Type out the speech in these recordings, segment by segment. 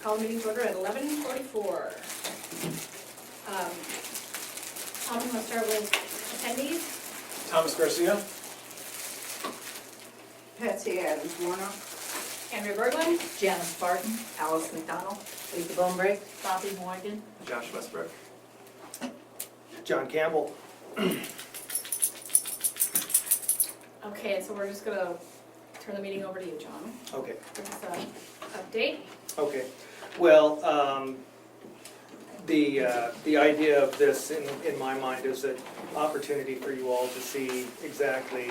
Call the meeting to order at 11:44. Tom, you want to start with attendees? Thomas Garcia. Patsy Adams Warner. Andrea Berglund. Janice Barton, Alice McDonald, Lisa Bonebrake, Bobby Morgan. Josh Westbrook. John Campbell. Okay, so we're just gonna turn the meeting over to you, John. Okay. Give us an update. Okay. Well, the idea of this in my mind is an opportunity for you all to see exactly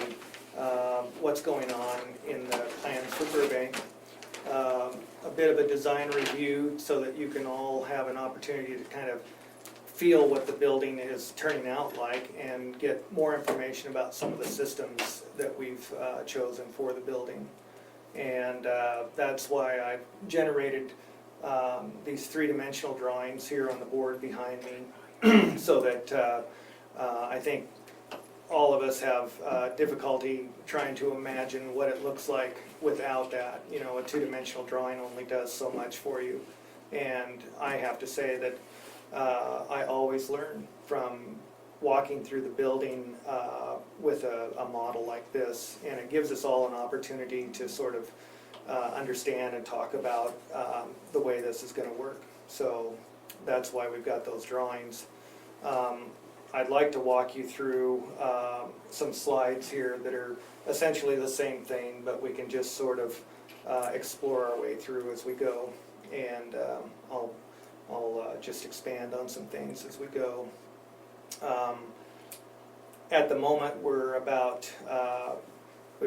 what's going on in the plans for Burbank. A bit of a design review so that you can all have an opportunity to kind of feel what the building is turning out like and get more information about some of the systems that we've chosen for the building. And that's why I've generated these three-dimensional drawings here on the board behind me so that I think all of us have difficulty trying to imagine what it looks like without that. You know, a two-dimensional drawing only does so much for you. And I have to say that I always learn from walking through the building with a model like this, and it gives us all an opportunity to sort of understand and talk about the way this is going to work. So that's why we've got those drawings. I'd like to walk you through some slides here that are essentially the same thing, but we can just sort of explore our way through as we go, and I'll just expand on some things as we go. At the moment, we've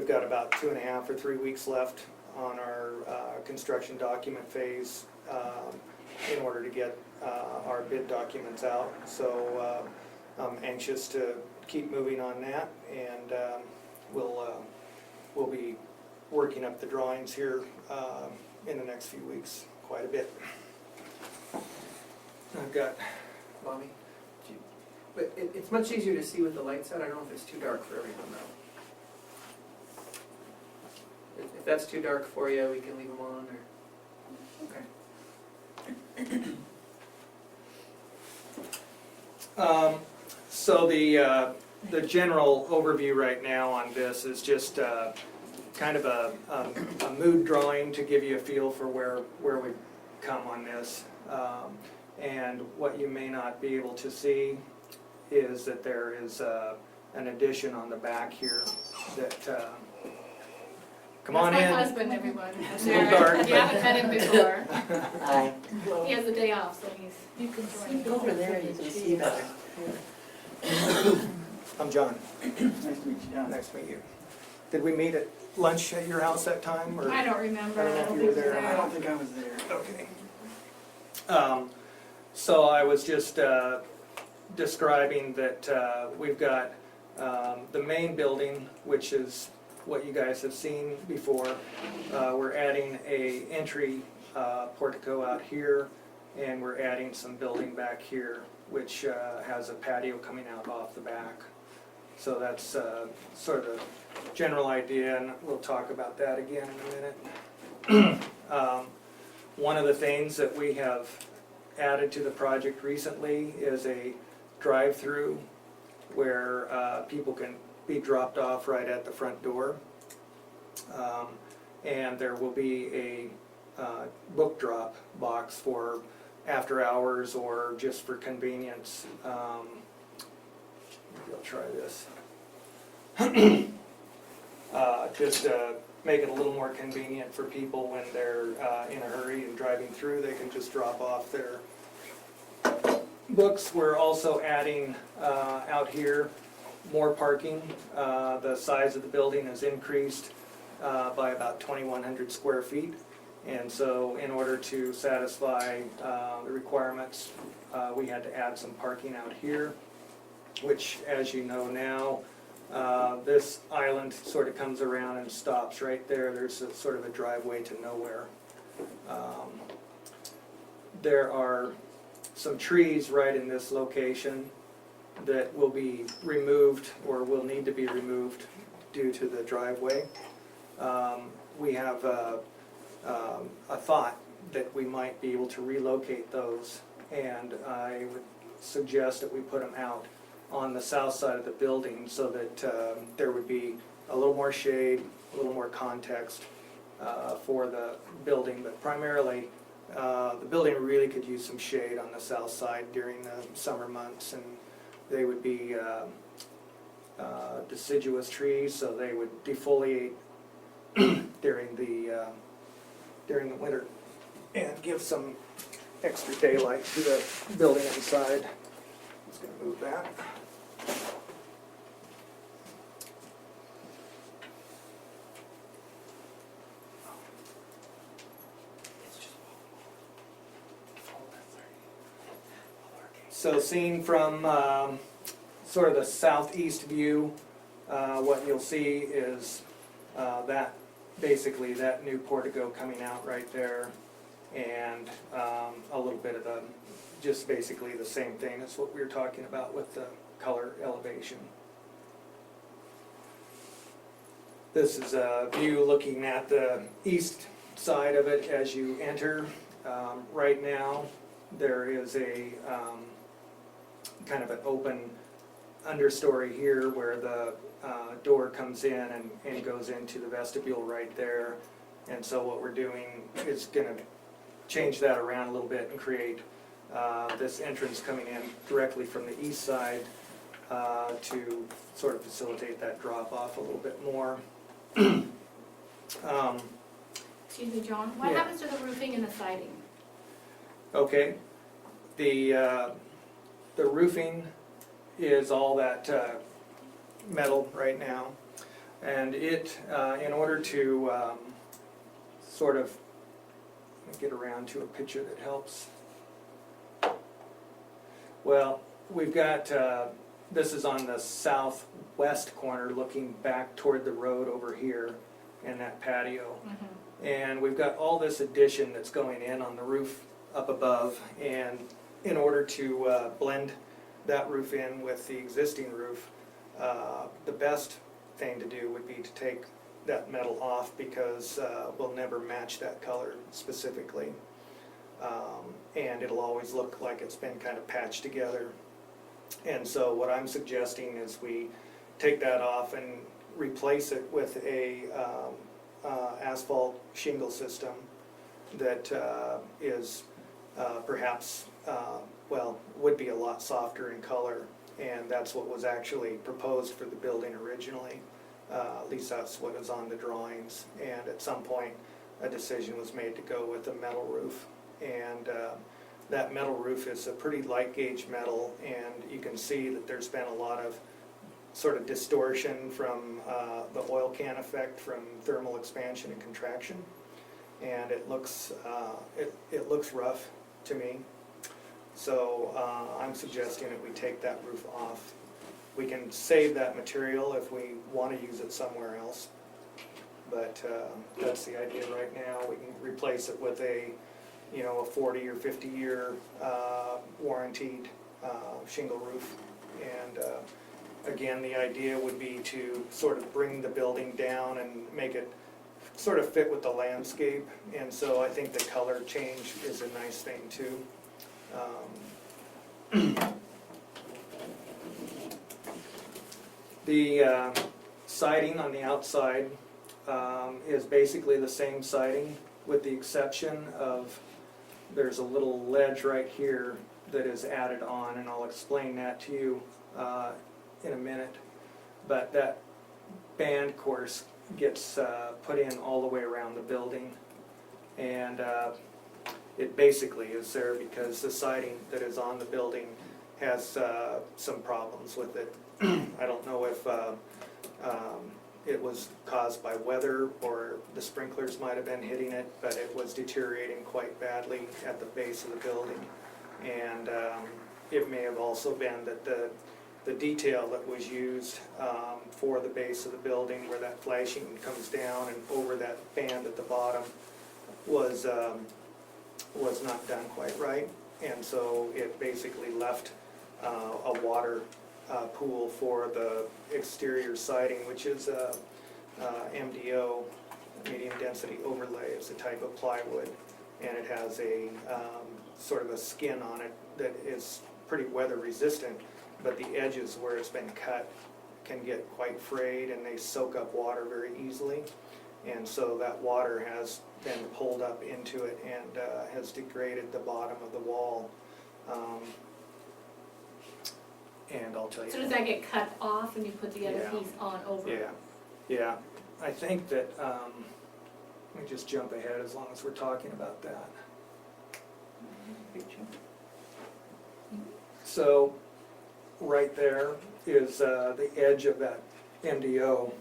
got about 2.5 or 3 weeks left on our construction document phase in order to get our bid documents out. So I'm anxious to keep moving on that, and we'll be working up the drawings here in the next few weeks quite a bit. I've got Bobby. But it's much easier to see with the lights out. I don't know if it's too dark for everyone though. If that's too dark for you, we can leave them on or. Okay. So the general overview right now on this is just kind of a mood drawing to give you a feel for where we've come on this. And what you may not be able to see is that there is an addition on the back here that, come on in. That's my husband, everyone. It's a little dark, You haven't met him before. Hi. He has a day off, so you can join. Over there, you can see better. I'm John. Nice to meet you, John. Nice to meet you. Did we meet at lunch at your house that time? Or? I don't remember. I don't know if you were there or I not. don't think I was there. Okay. So I was just describing that we've got the main building, which is what you guys have seen before. We're adding a entry portico out here, and we're adding some building back here, which has a patio coming out off the back. So that's sort of the general idea, and we'll talk about that again in a minute. One of the things that we have added to the project recently is a drive-through where people can be dropped off right at the front door. And there will be a book drop box for after hours or just for convenience. Maybe I'll try this. Just to make it a little more convenient for people when they're in a hurry and driving through, they can just drop off their books. We're also adding out here more parking. The size of the building has increased by about 2,100 square feet. And so in order to satisfy the requirements, we had to add some parking out here, which, as you know now, this island sort of comes around and stops right there. There's a, sort of a driveway to nowhere. There are some trees right in this location that will be removed or will need to be removed due to the driveway. We have a thought that we might be able to relocate those. And I would suggest that we put them out on the south side of the building so that there would be a little more shade, a little more context for the building, but primarily the building really could use some shade on the south side during the summer months, and they would be deciduous trees, so they would defoliate during the winter and give some extra daylight to the building inside. Just gonna move that. So seen from sort of the southeast view, what you'll see is that, basically that new portico coming out right there, and a little bit of the, just basically the same thing as what we were talking about with the color elevation. This is a view looking at the east side of it as you enter. Right now, there is a kind of an open understory here where the door comes in and goes into the vestibule right there. And so what we're doing is going to change that around a little bit and create this entrance coming in directly from the east side to sort of facilitate that drop off a little bit more. Excuse me, John, what Yeah. happens to the roofing and the siding? Okay, the roofing is all that metal right now, and it, in order to sort of get around to a picture that helps. Well, we've got, this is on the southwest corner looking back toward the road over here and that patio. And we've got all this addition that's going in on the roof up above, and in order to blend that roof in with the existing roof, the best thing to do would be to take that metal off, because we'll never match that color specifically. And it'll always look like it's been kind of patched together. And so what I'm suggesting is we take that off and replace it with a asphalt shingle system that is perhaps, well, would be a lot softer in color, and that's what was actually proposed for the building originally. At least that's what is on the drawings, and at some point a decision was made to go with a metal roof. And that metal roof is a pretty light gauge metal, and you can see that there's been a lot of sort of distortion from the oil can effect from thermal expansion and contraction, and it looks rough to me. So I'm suggesting that we take that roof off. We can save that material if we want to use it somewhere else, but that's the idea right now. We can replace it with a, you know, a 40 or 50 year warranted shingle roof. And again, the idea would be to sort of bring the building down and make it sort of fit with the landscape, and so I think the color change is a nice thing too. The siding on the outside is basically the same siding, with the exception of there's a little ledge right here that is added on, and I'll explain that to you in a minute. But that band course gets put in all the way around the building, and it basically is there because the siding that is on the building has some problems with it. I don't know if it was caused by weather or the sprinklers might have been hitting it, but it was deteriorating quite badly at the base of the building. And it may have also been that the detail that was used for the base of the building, where that flashing comes down and over that band at the bottom, was not done quite right, and so it basically left a water pool for the exterior siding, which is MDO, medium density overlay. It's a type of plywood, and it has a sort of a skin on it that is pretty weather resistant, but the edges where it's been cut can get quite frayed and they soak up water very easily. And so that water has been pulled up into it and has degraded the bottom of the wall. And I'll tell you. So does that get cut off and you put the other Yeah. piece on over? Yeah. I think that, let me just jump ahead as long as we're talking about that. Picture. So, right there is the edge of that MDO.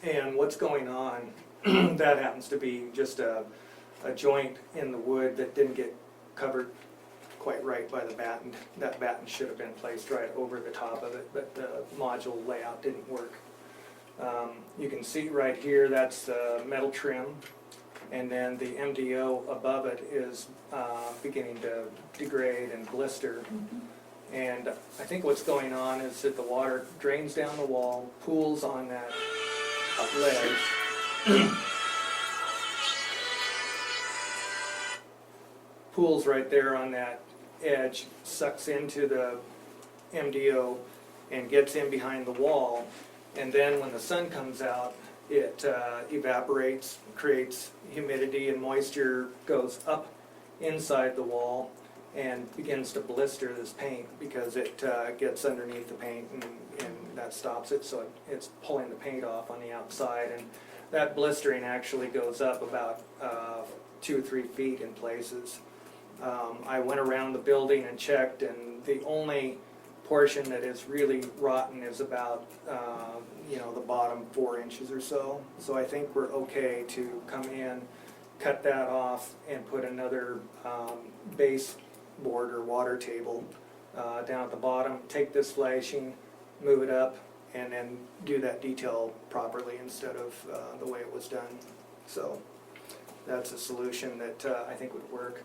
And what's going on, that happens to be just a joint in the wood that didn't get covered quite right by the batten. That batten should have been placed right over the top of it, but the module layout didn't work. You can see right here, that's the metal trim, and then the MDO above it is beginning to degrade and blister. And I think what's going on is that the water drains down the wall, pools on that ledge, pools right there on that edge, sucks into the MDO and gets in behind the wall, and then when the sun comes out, it evaporates, creates humidity, and moisture goes up inside the wall and begins to blister this paint because it gets underneath the paint and that stops it, so it's pulling the paint off on the outside, and that blistering actually goes up about 2 or 3 feet in places. I went around the building and checked, and the only portion that is really rotten is about the bottom 4 inches or so. So I think we're okay to come in, cut that off, and put another base board or water table down at the bottom, take this flashing, move it up, and then do that detail properly instead of the way it was done. So that's a solution that I think would work.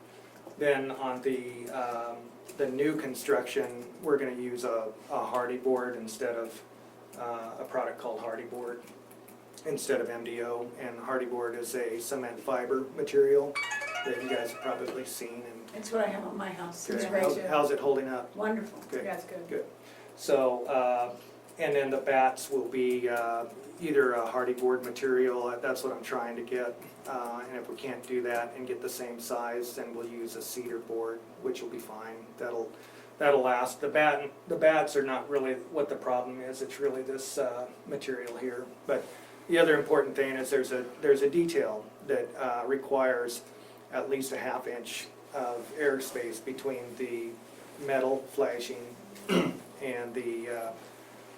Then on the new construction, we're going to use a hardy board instead of a product called hardy board instead of MDO. And hardy board is a cement fiber material that you guys have probably seen. And That's what I have on my house. good. It's great, too. How's it holding up? Wonderful. Good. Yeah, it's good. Good. So, and then the bats will be either a hardy board material, that's what I'm trying to get. And if we can't do that and get the same size, then we'll use a cedar board, which will be fine. That'll last. The bats are not really what the problem is, it's really this material here. But the other important thing is there's a detail that requires at least a 1/2 inch of airspace between the metal flashing and the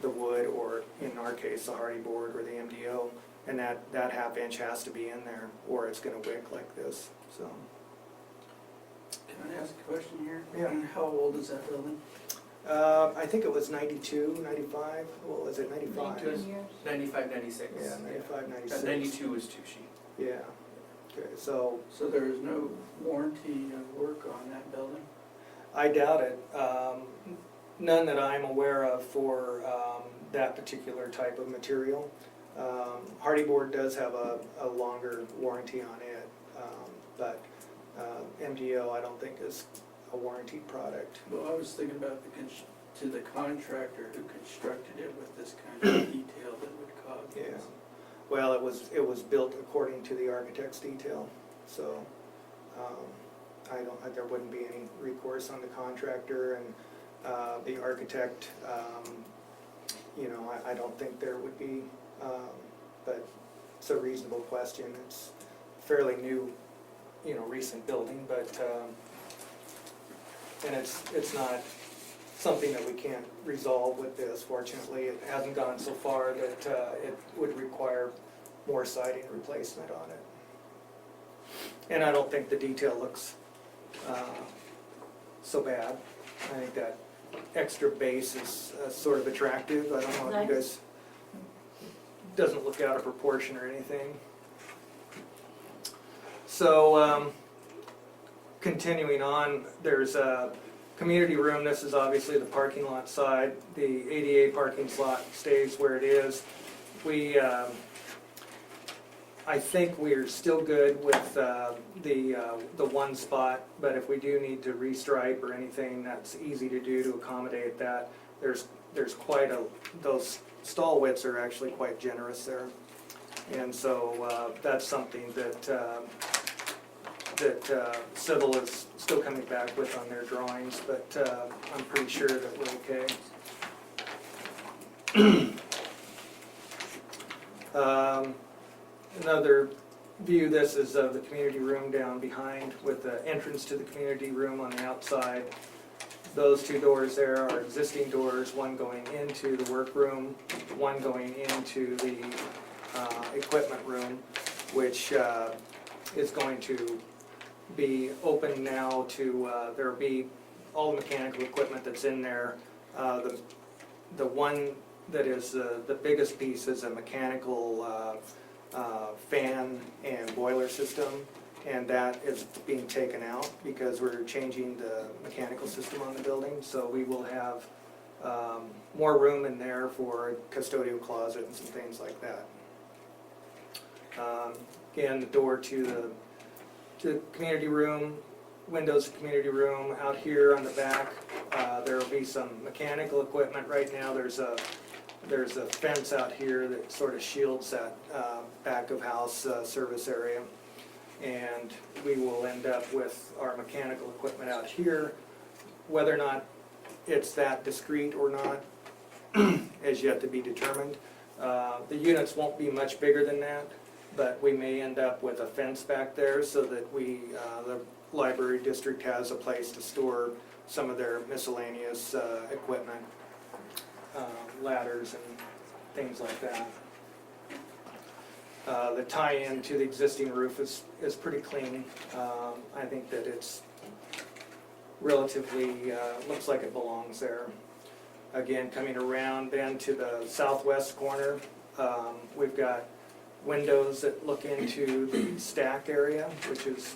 wood, or in our case, the hardy board or the MDO, and that 1/2 inch has to be in there, or it's going to wick like this. So, Can I ask a question here? Yeah. And how old is that building? I think it was 92, 95. What was it? 95. 19 years. 95, 96. Yeah, 95, 96. 92 was 2 sheet. Yeah. Okay, so So there is no warranty of work on that building? I doubt it. None that I'm aware of for that particular type of material. Hardy board does have a longer warranty on it, but MDO I don't think is a warranted product. Well, I was thinking about to the contractor who constructed it with this kind of detail that would cause Yeah. this. Well, it was built according to the architect's detail, so there wouldn't be any recourse on the contractor, and the architect, I don't think there would be, but it's a reasonable question. It's fairly new, recent building, but, and it's not something that we can't resolve with this. Fortunately, it hasn't gone so far that it would require more siding replacement on it. And I don't think the detail looks so bad. I think that extra base is sort of attractive. I don't know if you guys, doesn't look out of proportion or anything. So, continuing on, there's a community room. This is obviously the parking lot side. The ADA parking slot stays where it is. We I think we're still good with the one spot, but if we do need to restripe or anything, that's easy to do to accommodate that. There's quite those stall widths are actually quite generous there. And so that's something that Civil is still coming back with on their drawings, but I'm pretty sure that we're okay. Another view, this is of the community room down behind with the entrance to the community room on the outside. Those two doors there are existing doors, one going into the workroom, one going into the equipment room, which is going to be open now to, there will be all the mechanical equipment that's in there. The one that is the biggest piece is a mechanical fan and boiler system, and that is being taken out because we're changing the mechanical system on the building. So we will have more room in there for custodial closet and some things like that. Again, the door to the community room, windows to the community room. Out here on the back, there will be some mechanical equipment. Right now there's a fence out here that sort of shields that back of house service area. And we will end up with our mechanical equipment out here. Whether or not it's that discreet or not is yet to be determined. The units won't be much bigger than that, but we may end up with a fence back there so that the library district has a place to store some of their miscellaneous equipment, ladders and things like that. The tie-in to the existing roof is pretty clean. I think that it's relatively, looks like it belongs there. Again, coming around then to the southwest corner, we've got windows that look into the stack area, which is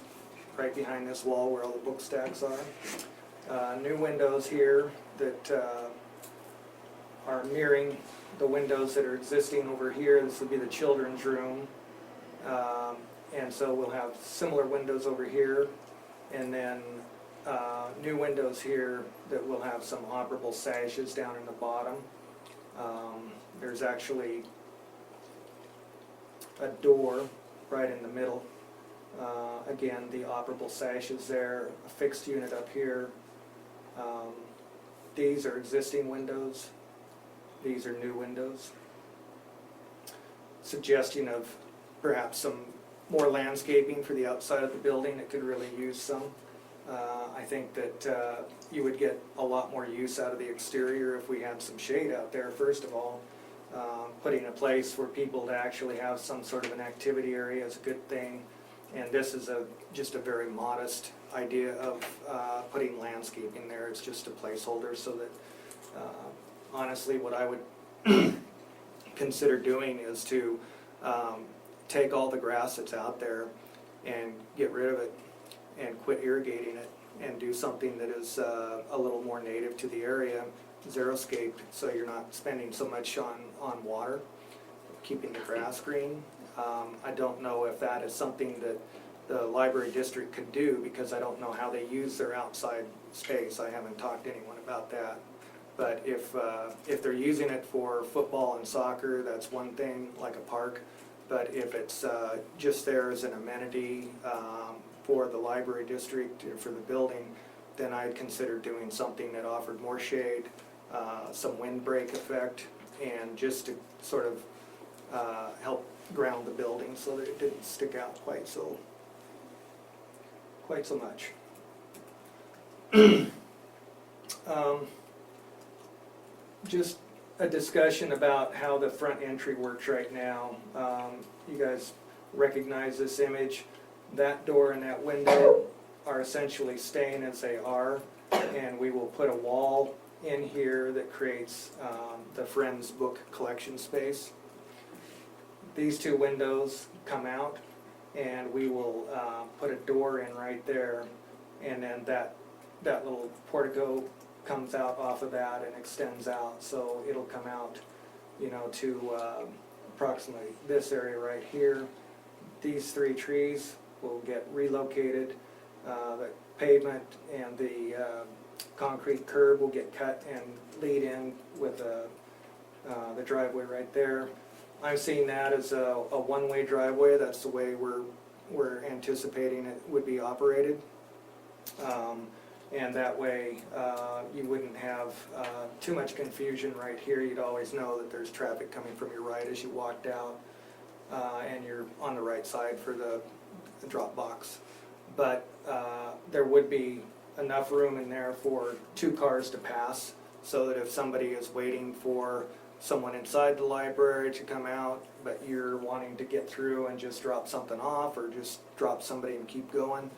right behind this wall where all the book stacks are. New windows here that are mirroring the windows that are existing over here. This will be the children's room. And so we'll have similar windows over here, and then new windows here that will have some operable sashes down in the bottom. There's actually a door right in the middle. Again, the operable sashes there, a fixed unit up here. These are existing windows. These are new windows. Suggestion of perhaps some more landscaping for the outside of the building. It could really use some. I think that you would get a lot more use out of the exterior if we had some shade out there, first of all. Putting a place for people to actually have some sort of an activity area is a good thing. And this is just a very modest idea of putting landscaping there. It's just a placeholder so that honestly, what I would consider doing is to take all the grass that's out there and get rid of it and quit irrigating it and do something that is a little more native to the area, xeriscaped, so you're not spending so much on water, keeping the grass green. I don't know if that is something that the library district could do because I don't know how they use their outside space. I haven't talked to anyone about that. But if they're using it for football and soccer, that's one thing, like a park. But if it's just there as an amenity for the library district or for the building, then I'd consider doing something that offered more shade, some windbreak effect, and just to sort of help ground the building so that it didn't stick out quite so much. Just a discussion about how the front entry works right now. You guys recognize this image. That door and that window are essentially staying as they are, and we will put a wall in here that creates the Friends book collection space. These two windows come out, and we will put a door in right there, and then that little portico comes out off of that and extends out, so it'll come out, you know, to approximately this area right here. these 3 trees will get relocated. The pavement and the concrete curb will get cut and lead in with the driveway right there. I'm seeing that as a one-way driveway. That's the way we're anticipating it would be operated. And that way you wouldn't have too much confusion right here. You'd always know that there's traffic coming from your right as you walked out, and you're on the right side for the drop box. But there would be enough room in there for 2 cars to pass, so that if somebody is waiting for someone inside the library to come out, but you're wanting to get through and just drop something off, or just drop somebody and keep going,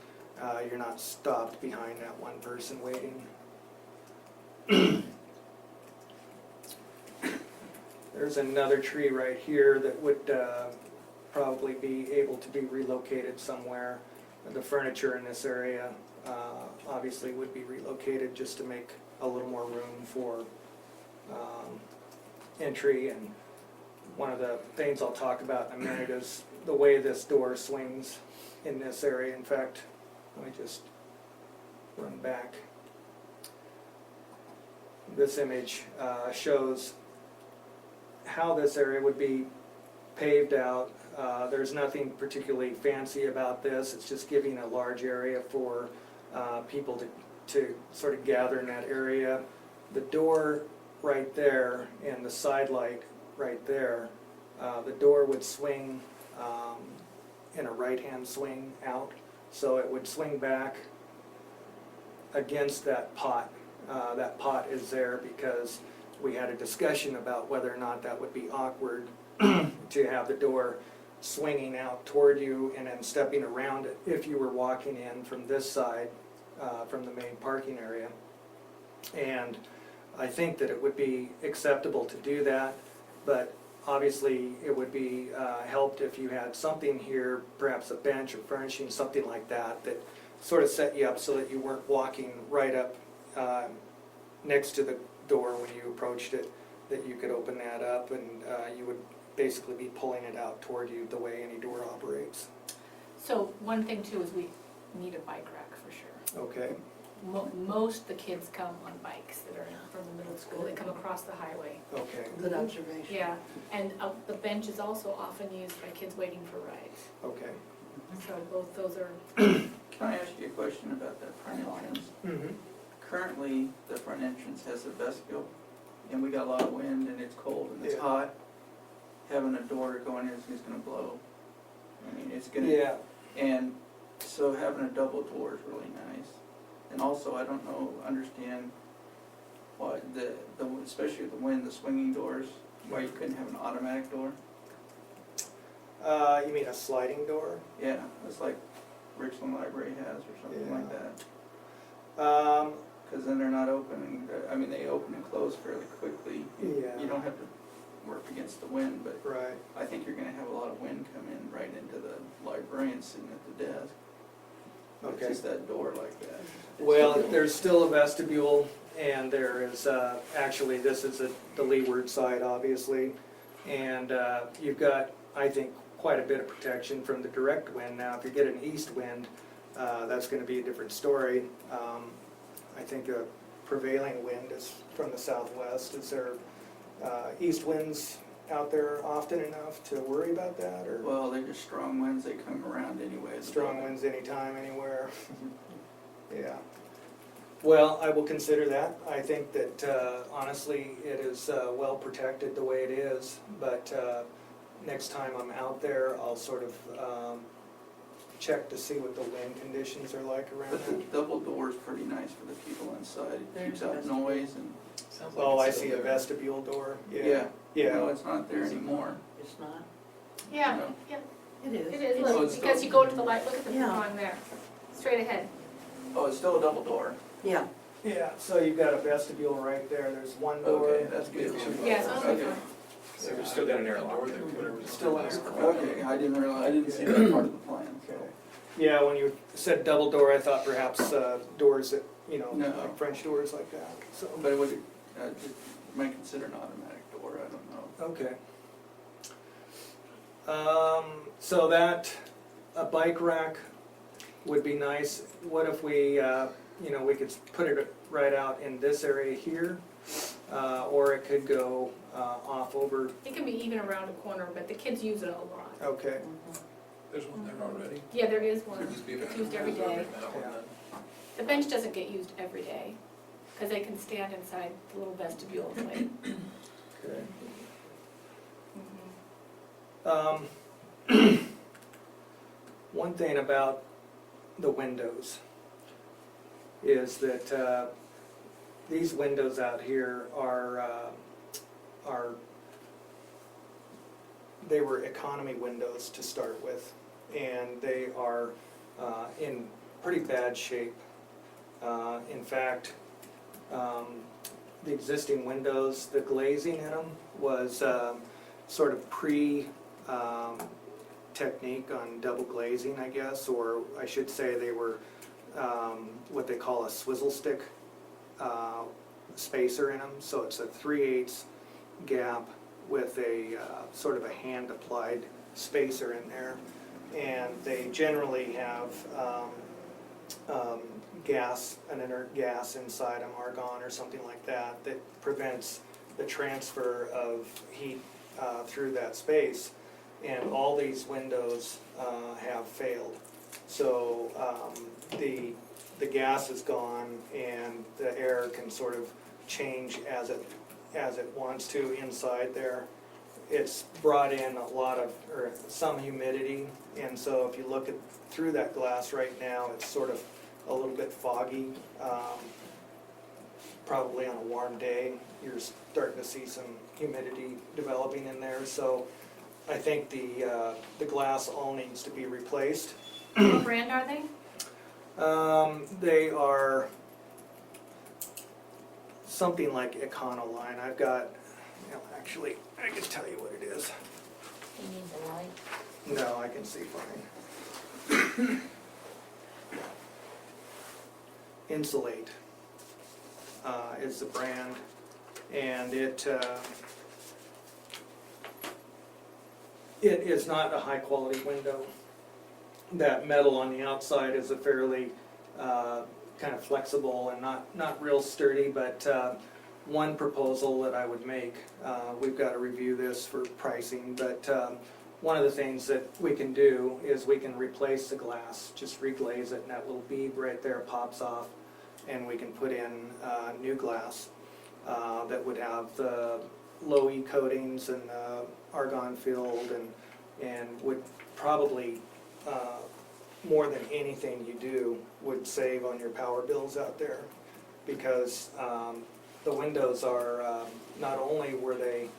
you're not stopped behind that one person waiting. There's another tree right here that would probably be able to be relocated somewhere. The furniture in this area obviously would be relocated just to make a little more room for entry. And one of the things I'll talk about in a minute is the way this door swings in this area. In fact, let me just run back. This image shows how this area would be paved out. There's nothing particularly fancy about this. It's just giving a large area for people to sort of gather in that area. The door right there and the side light right there, the door would swing in a right-hand swing out. So it would swing back against that pot. That pot is there because we had a discussion about whether or not that would be awkward to have the door swinging out toward you and then stepping around it if you were walking in from this side, from the main parking area. And I think that it would be acceptable to do that, but obviously it would be helped if you had something here, perhaps a bench or furnishing, something like that, that sort of set you up so that you weren't walking right up next to the door when you approached it, that you could open that up and you would basically be pulling it out toward you the way any door operates. So one thing too is we need a bike rack for sure. Okay. Most of the kids come on bikes that are from the middle school. They come across the highway. Okay. Good observation. Yeah, and the bench is also often used by kids waiting for rides. Okay. So both those are, Can I ask you a question about that front entrance? Mm-hmm. Currently, the front entrance has a vestibule, and we got a lot of wind, and it's cold, and it's Yeah. hot. Having a door going in is gonna blow. I mean, it's gonna. Yeah. And so having a double door is really nice. And also, I don't understand why especially the wind, the swinging doors, why you couldn't have an automatic door. You mean a sliding door? Yeah, it's like Richland Library has or something Yeah. like that. Um, Because then they're not opening, I mean, they open and close fairly quickly. Yeah. You don't have to work against the wind, but right. I think you're gonna have a lot of wind come in right into the librarian sitting at the desk. It's Okay. just that door like that. Well, there's still a vestibule, and there is, actually, this is the leeward side, obviously. And you've got, I think, quite a bit of protection from the direct wind. Now, if you get an east wind, that's gonna be a different story. I think a prevailing wind is from the southwest. Is there east winds out there often enough to worry about that, or Well, they're just strong winds, they come around anyway. strong winds anytime, anywhere? Yeah. Well, I will consider that. I think that honestly, it is well protected the way it is, but next time I'm out there, I'll sort of check to see what the wind conditions are like around But the it. double door is pretty nice for the people inside. It There's keeps out vestibule. noise and. Oh, I see a vestibule door. Yeah. Yeah. No, it's not there anymore. It's not? yeah, No. yeah, It is. it is, Oh, look, it's because still- you go to the light, look at the Yeah. drawing there, straight ahead. Oh, it's still a double door. Yeah. Yeah, so you've got a vestibule right there. There's one door. Okay, that's good. Yeah, so it'll be Okay. fine. So we've still got an airlock there. Still in there. Okay, I didn't realize, I didn't see that part of the plan, so. Okay. Yeah, when you said double door, I thought perhaps doors that, No. like French doors like that, so. But it would, just might consider an automatic door, I don't know. Okay. So that A bike rack would be nice. What if we, we could put it right out in this area here, or it could go off over, It can be even around a corner, but the kids use it a lot. okay. There's one there already. Yeah, there is one. Used to be It's used every day. that one then. The bench doesn't get used every day, because they can stand inside the little vestibule and wait. Okay. Mhm. One thing about the windows is that these windows out here they were economy windows to start with, and they are in pretty bad shape. In fact, the existing windows, the glazing in them was sort of technique on double glazing, I guess, or I should say they were what they call a swizzle stick spacer in them. So it's a 3/8 gap with a sort of a hand applied spacer in there, and they generally have gas, an inert gas inside them, argon or something like that, that prevents the transfer of heat through that space. And all these windows have failed. So the gas is gone, and the air can sort of change as it wants to inside there. It's brought in some humidity, and so if you look through that glass right now, it's sort of a little bit foggy. Probably on a warm day, you're starting to see some humidity developing in there. So I think the glass all needs to be replaced. What brand are they? They are something like Econoline. I've got, actually, I can tell you what it is. You need the light. No, I can see fine. Insulate is the brand, and it is not a high quality window. That metal on the outside is a fairly kind of flexible and not real sturdy, but one proposal that I would make, we've got to review this for pricing, but one of the things that we can do is we can replace the glass, just reglaze it, and that little bead right there pops off, and we can put in new glass that would have the low E coatings and argon filled, and would probably more than anything you do would save on your power bills out there, because the windows are not only were they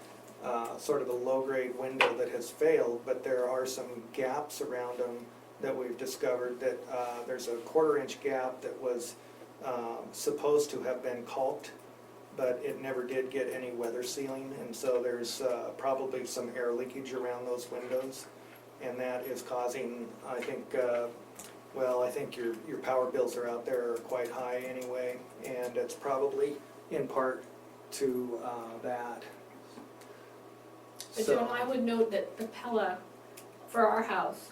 sort of a low-grade window that has failed, but there are some gaps around them that we've discovered that there's a 1/4-inch gap that was supposed to have been caulked, but it never did get any weather sealing, and so there's probably some air leakage around those windows, and that is causing, I think, I think your power bills are out there are quite high anyway, and it's probably in part to that. But So, Joan, I would note that the Pella for our house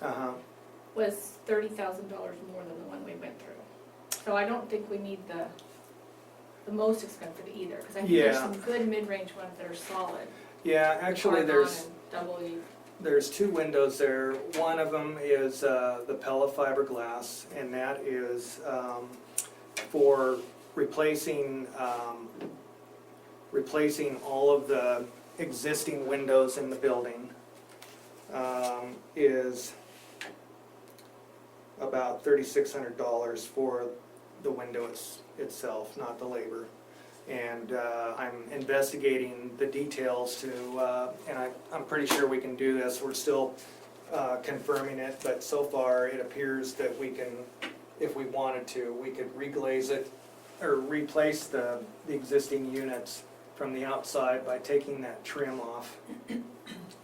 was $30,000 more than the one we went through. So I don't think we need the most expensive either, because I think there's Yeah. some good mid-range ones that are solid. Yeah, actually Argon there's and double E. There's two windows there. One of them is the Pella fiberglass, and that is for replacing all of the existing windows in the building. Is about $3,600 for the window itself, not the labor. And I'm investigating the details to, and I'm pretty sure we can do this. We're still confirming it, but so far it appears that we can, if we wanted to, we could reglaze it or replace the existing units from the outside by taking that trim off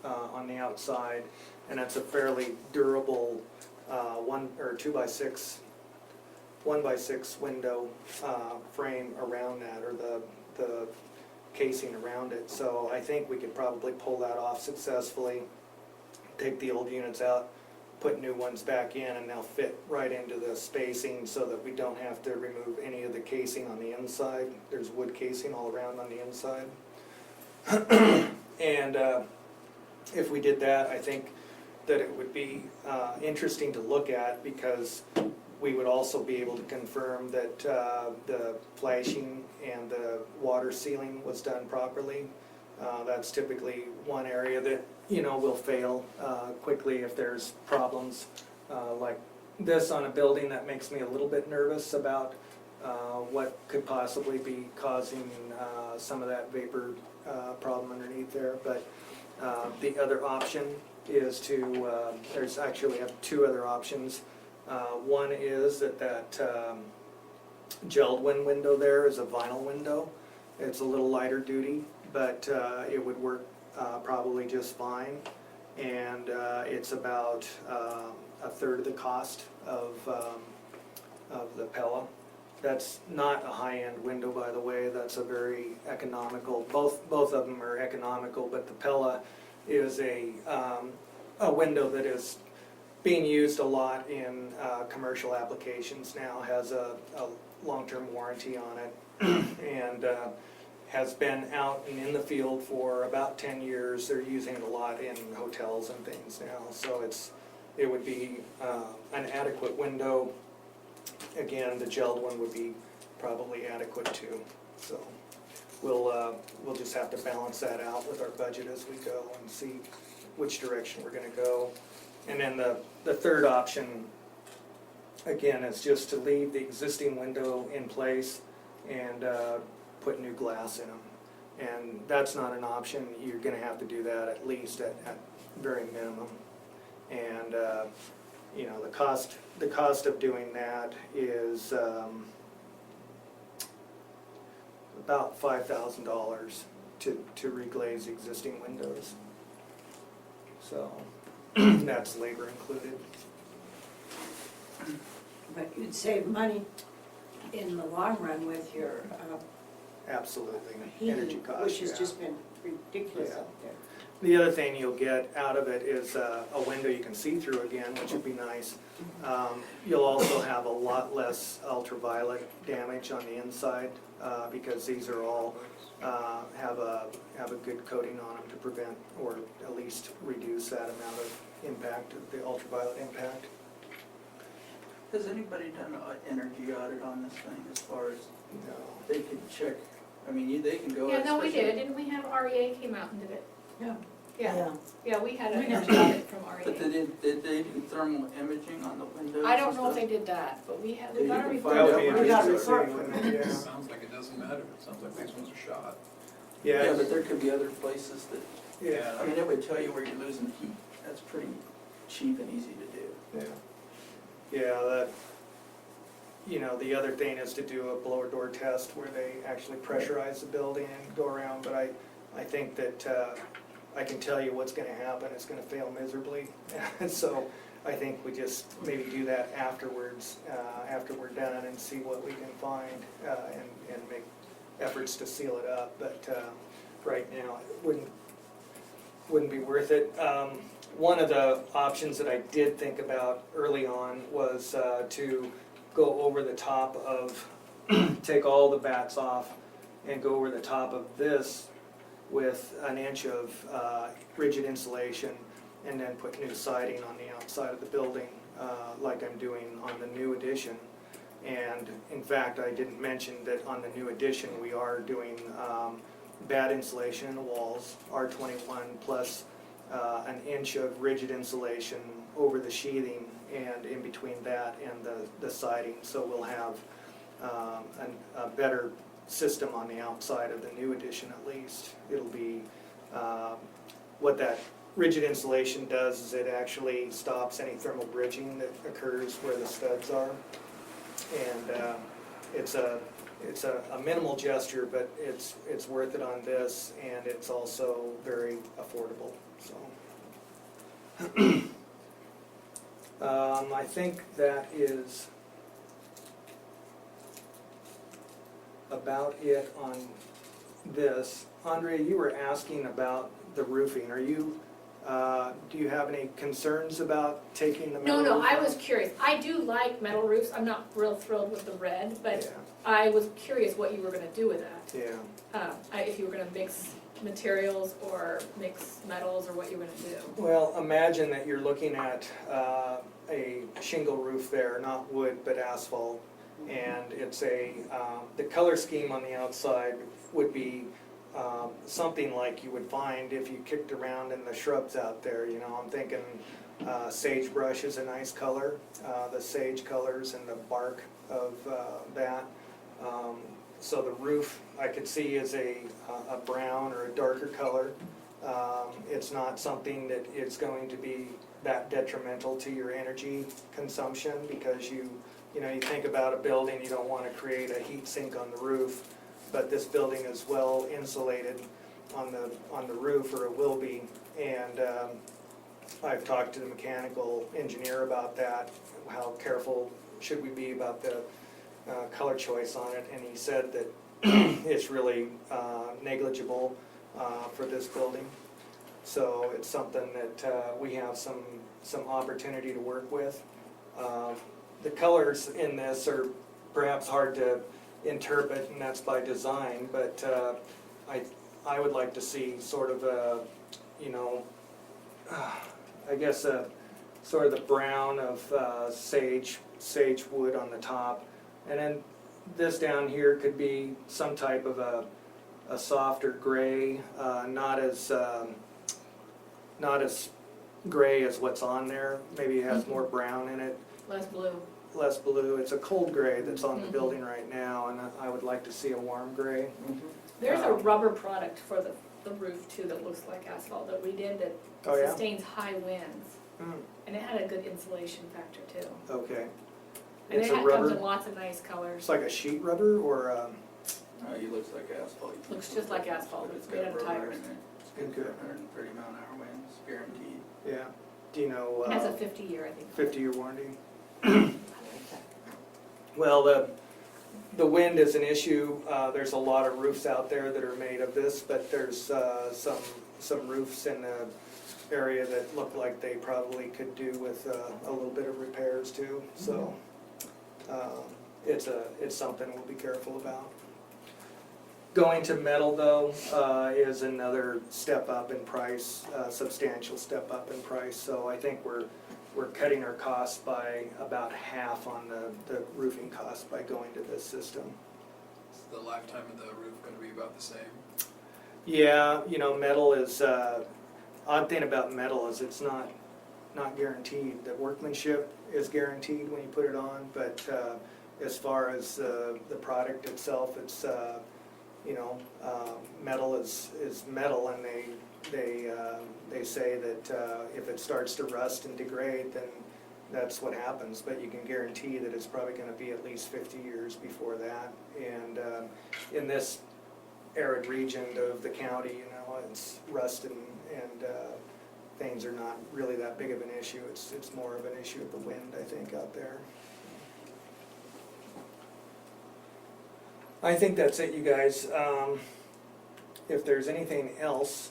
on the outside, and that's a fairly durable 2x6 window frame around that, or the casing around it. So I think we could probably pull that off successfully, take the old units out, put new ones back in, and they'll fit right into the spacing so that we don't have to remove any of the casing on the inside. There's wood casing all around on the inside. And if we did that, I think that it would be interesting to look at, because we would also be able to confirm that the flashing and the water sealing was done properly. That's typically one area that, you know, will fail quickly if there's problems like this on a building. That makes me a little bit nervous about what could possibly be causing some of that vapor problem underneath there. But the other option is to, there's actually have two other options. One is that gelled window there is a vinyl window. It's a little lighter duty, but it would work probably just fine. And it's about a third of the cost of the Pella. That's not a high-end window, by the way. That's a very economical, both of them are economical, but the Pella is a window that is being used a lot in commercial applications now, has a long-term warranty on it, and has been out and in the field for about 10 years. They're using it a lot in hotels and things now, so it would be an adequate window. Again, the gelled one would be probably adequate too. So we'll just have to balance that out with our budget as we go and see which direction we're going to go. And then the third option, again, is just to leave the existing window in place and put new glass in them. And that's not an option. You're going to have to do that at least at very minimum. And you know, the cost of doing that is about $5,000 to reglaze existing windows. So that's labor included. But you'd save money in the long run with your Absolutely, energy heating, costs. which has Yeah. just been ridiculous Yeah. up there. The other thing you'll get out of it is a window you can see through again, which would be nice. You'll also have a lot less ultraviolet damage on the inside because these are all have a good coating on them to prevent or at least reduce that amount of impact, the ultraviolet impact. Has anybody done an energy audit on this thing as far as No. they could check? I mean, they can go. Yeah, no, we especially- did, didn't we have REA came out and did it? Yeah. Yeah, we had an We got energy audit from But REA. did they do thermal imaging on the windows? I don't and know if stuff? they did that, but we got Yeah, a you can report. find out. That would be We got a interesting, report. wouldn't it? It Yeah. sounds like it doesn't matter, it sounds like these ones are shot. Yeah, but there could be other places that, Yeah. I mean, it would tell you where you're losing heat. That's pretty cheap and easy to do. Yeah, yeah, that, you know, the other thing is to do a blower door test where they actually pressurize the building and go around, but I think that I can tell you what's gonna happen, it's gonna fail miserably. So I think we just maybe do that afterwards, after we're done, and see what we can find, and make efforts to seal it up, but right now, it wouldn't be worth it. One of the options that I did think about early on was to go over the top of, take all the bats off and go over the top of this with an inch of rigid insulation and then put new siding on the outside of the building like I'm doing on the new addition. And in fact, I didn't mention that on the new addition we are doing bat insulation in the walls, R21 plus an inch of rigid insulation over the sheathing and in between that and the siding. So we'll have a better system on the outside of the new addition at least. It'll be, what that rigid insulation does is it actually stops any thermal bridging that occurs where the studs are. And it's a minimal gesture, but it's worth it on this, and it's also very affordable, so. I think that is about it on this. Andrea, you were asking about the roofing. Are you Do you have any concerns about taking the metal No, roof I off? was curious. I do like metal roofs. I'm not real thrilled with the red, but Yeah, I was curious what you were gonna do with that. yeah. If you were gonna mix materials or mix metals or what you were gonna do. Well, imagine that you're looking at a shingle roof there, not wood, but asphalt. And it's the color scheme on the outside would be something like you would find if you kicked around in the shrubs out there, you know. I'm thinking sagebrush is a nice color, the sage colors and the bark of that. So the roof, I could see as a brown or a darker color. It's not something that is going to be that detrimental to your energy consumption, because you think about a building, you don't want to create a heat sink on the roof, but this building is well insulated on the roof, or it will be, and I've talked to the mechanical engineer about that, how careful should we be about the color choice on it, and he said that it's really negligible for this building. So it's something that we have some opportunity to work with. The colors in this are perhaps hard to interpret, and that's by design, but I would like to see sort of a, I guess sort of the brown of sage wood on the top, and then this down here could be some type of a softer gray, not as gray as what's on there. Maybe it has more brown in it, Less blue. less blue. It's a cold gray that's on the building right now, and I would like to see a warm gray. There's a rubber product for the roof too that looks like asphalt that we did that Oh, yeah? sustains high winds. Hmm, And it had a good insulation factor too. okay. And It's it a comes in rubber, lots of nice colors. it's like a sheet rubber or It looks like asphalt. Looks just like asphalt, But it's got made out of rubber tires. in it. It's good for 130 mile an hour winds, guaranteed. yeah. Do you know, It has a 50-year, I think. 50-year warranty? I like that. Well, the wind is an issue. There's a lot of roofs out there that are made of this, but there's some roofs in the area that look like they probably could do with a little bit of repairs too. So it's something we'll be careful about. Going to metal though is another step up in price, substantial step up in price. So I think we're cutting our costs by about half on the roofing costs by going to this system. Is the lifetime of the roof gonna be about the same? Yeah, metal is, odd thing about metal is it's not guaranteed. The workmanship is guaranteed when you put it on, but as far as the product itself, it's, metal is metal, and they say that if it starts to rust and degrade, then that's what happens, but you can guarantee that it's probably gonna be at least 50 years before that. And in this arid region of the county, it's rust and things are not really that big of an issue. It's more of an issue of the wind, I think, out there. I think that's it, you guys. If there's anything else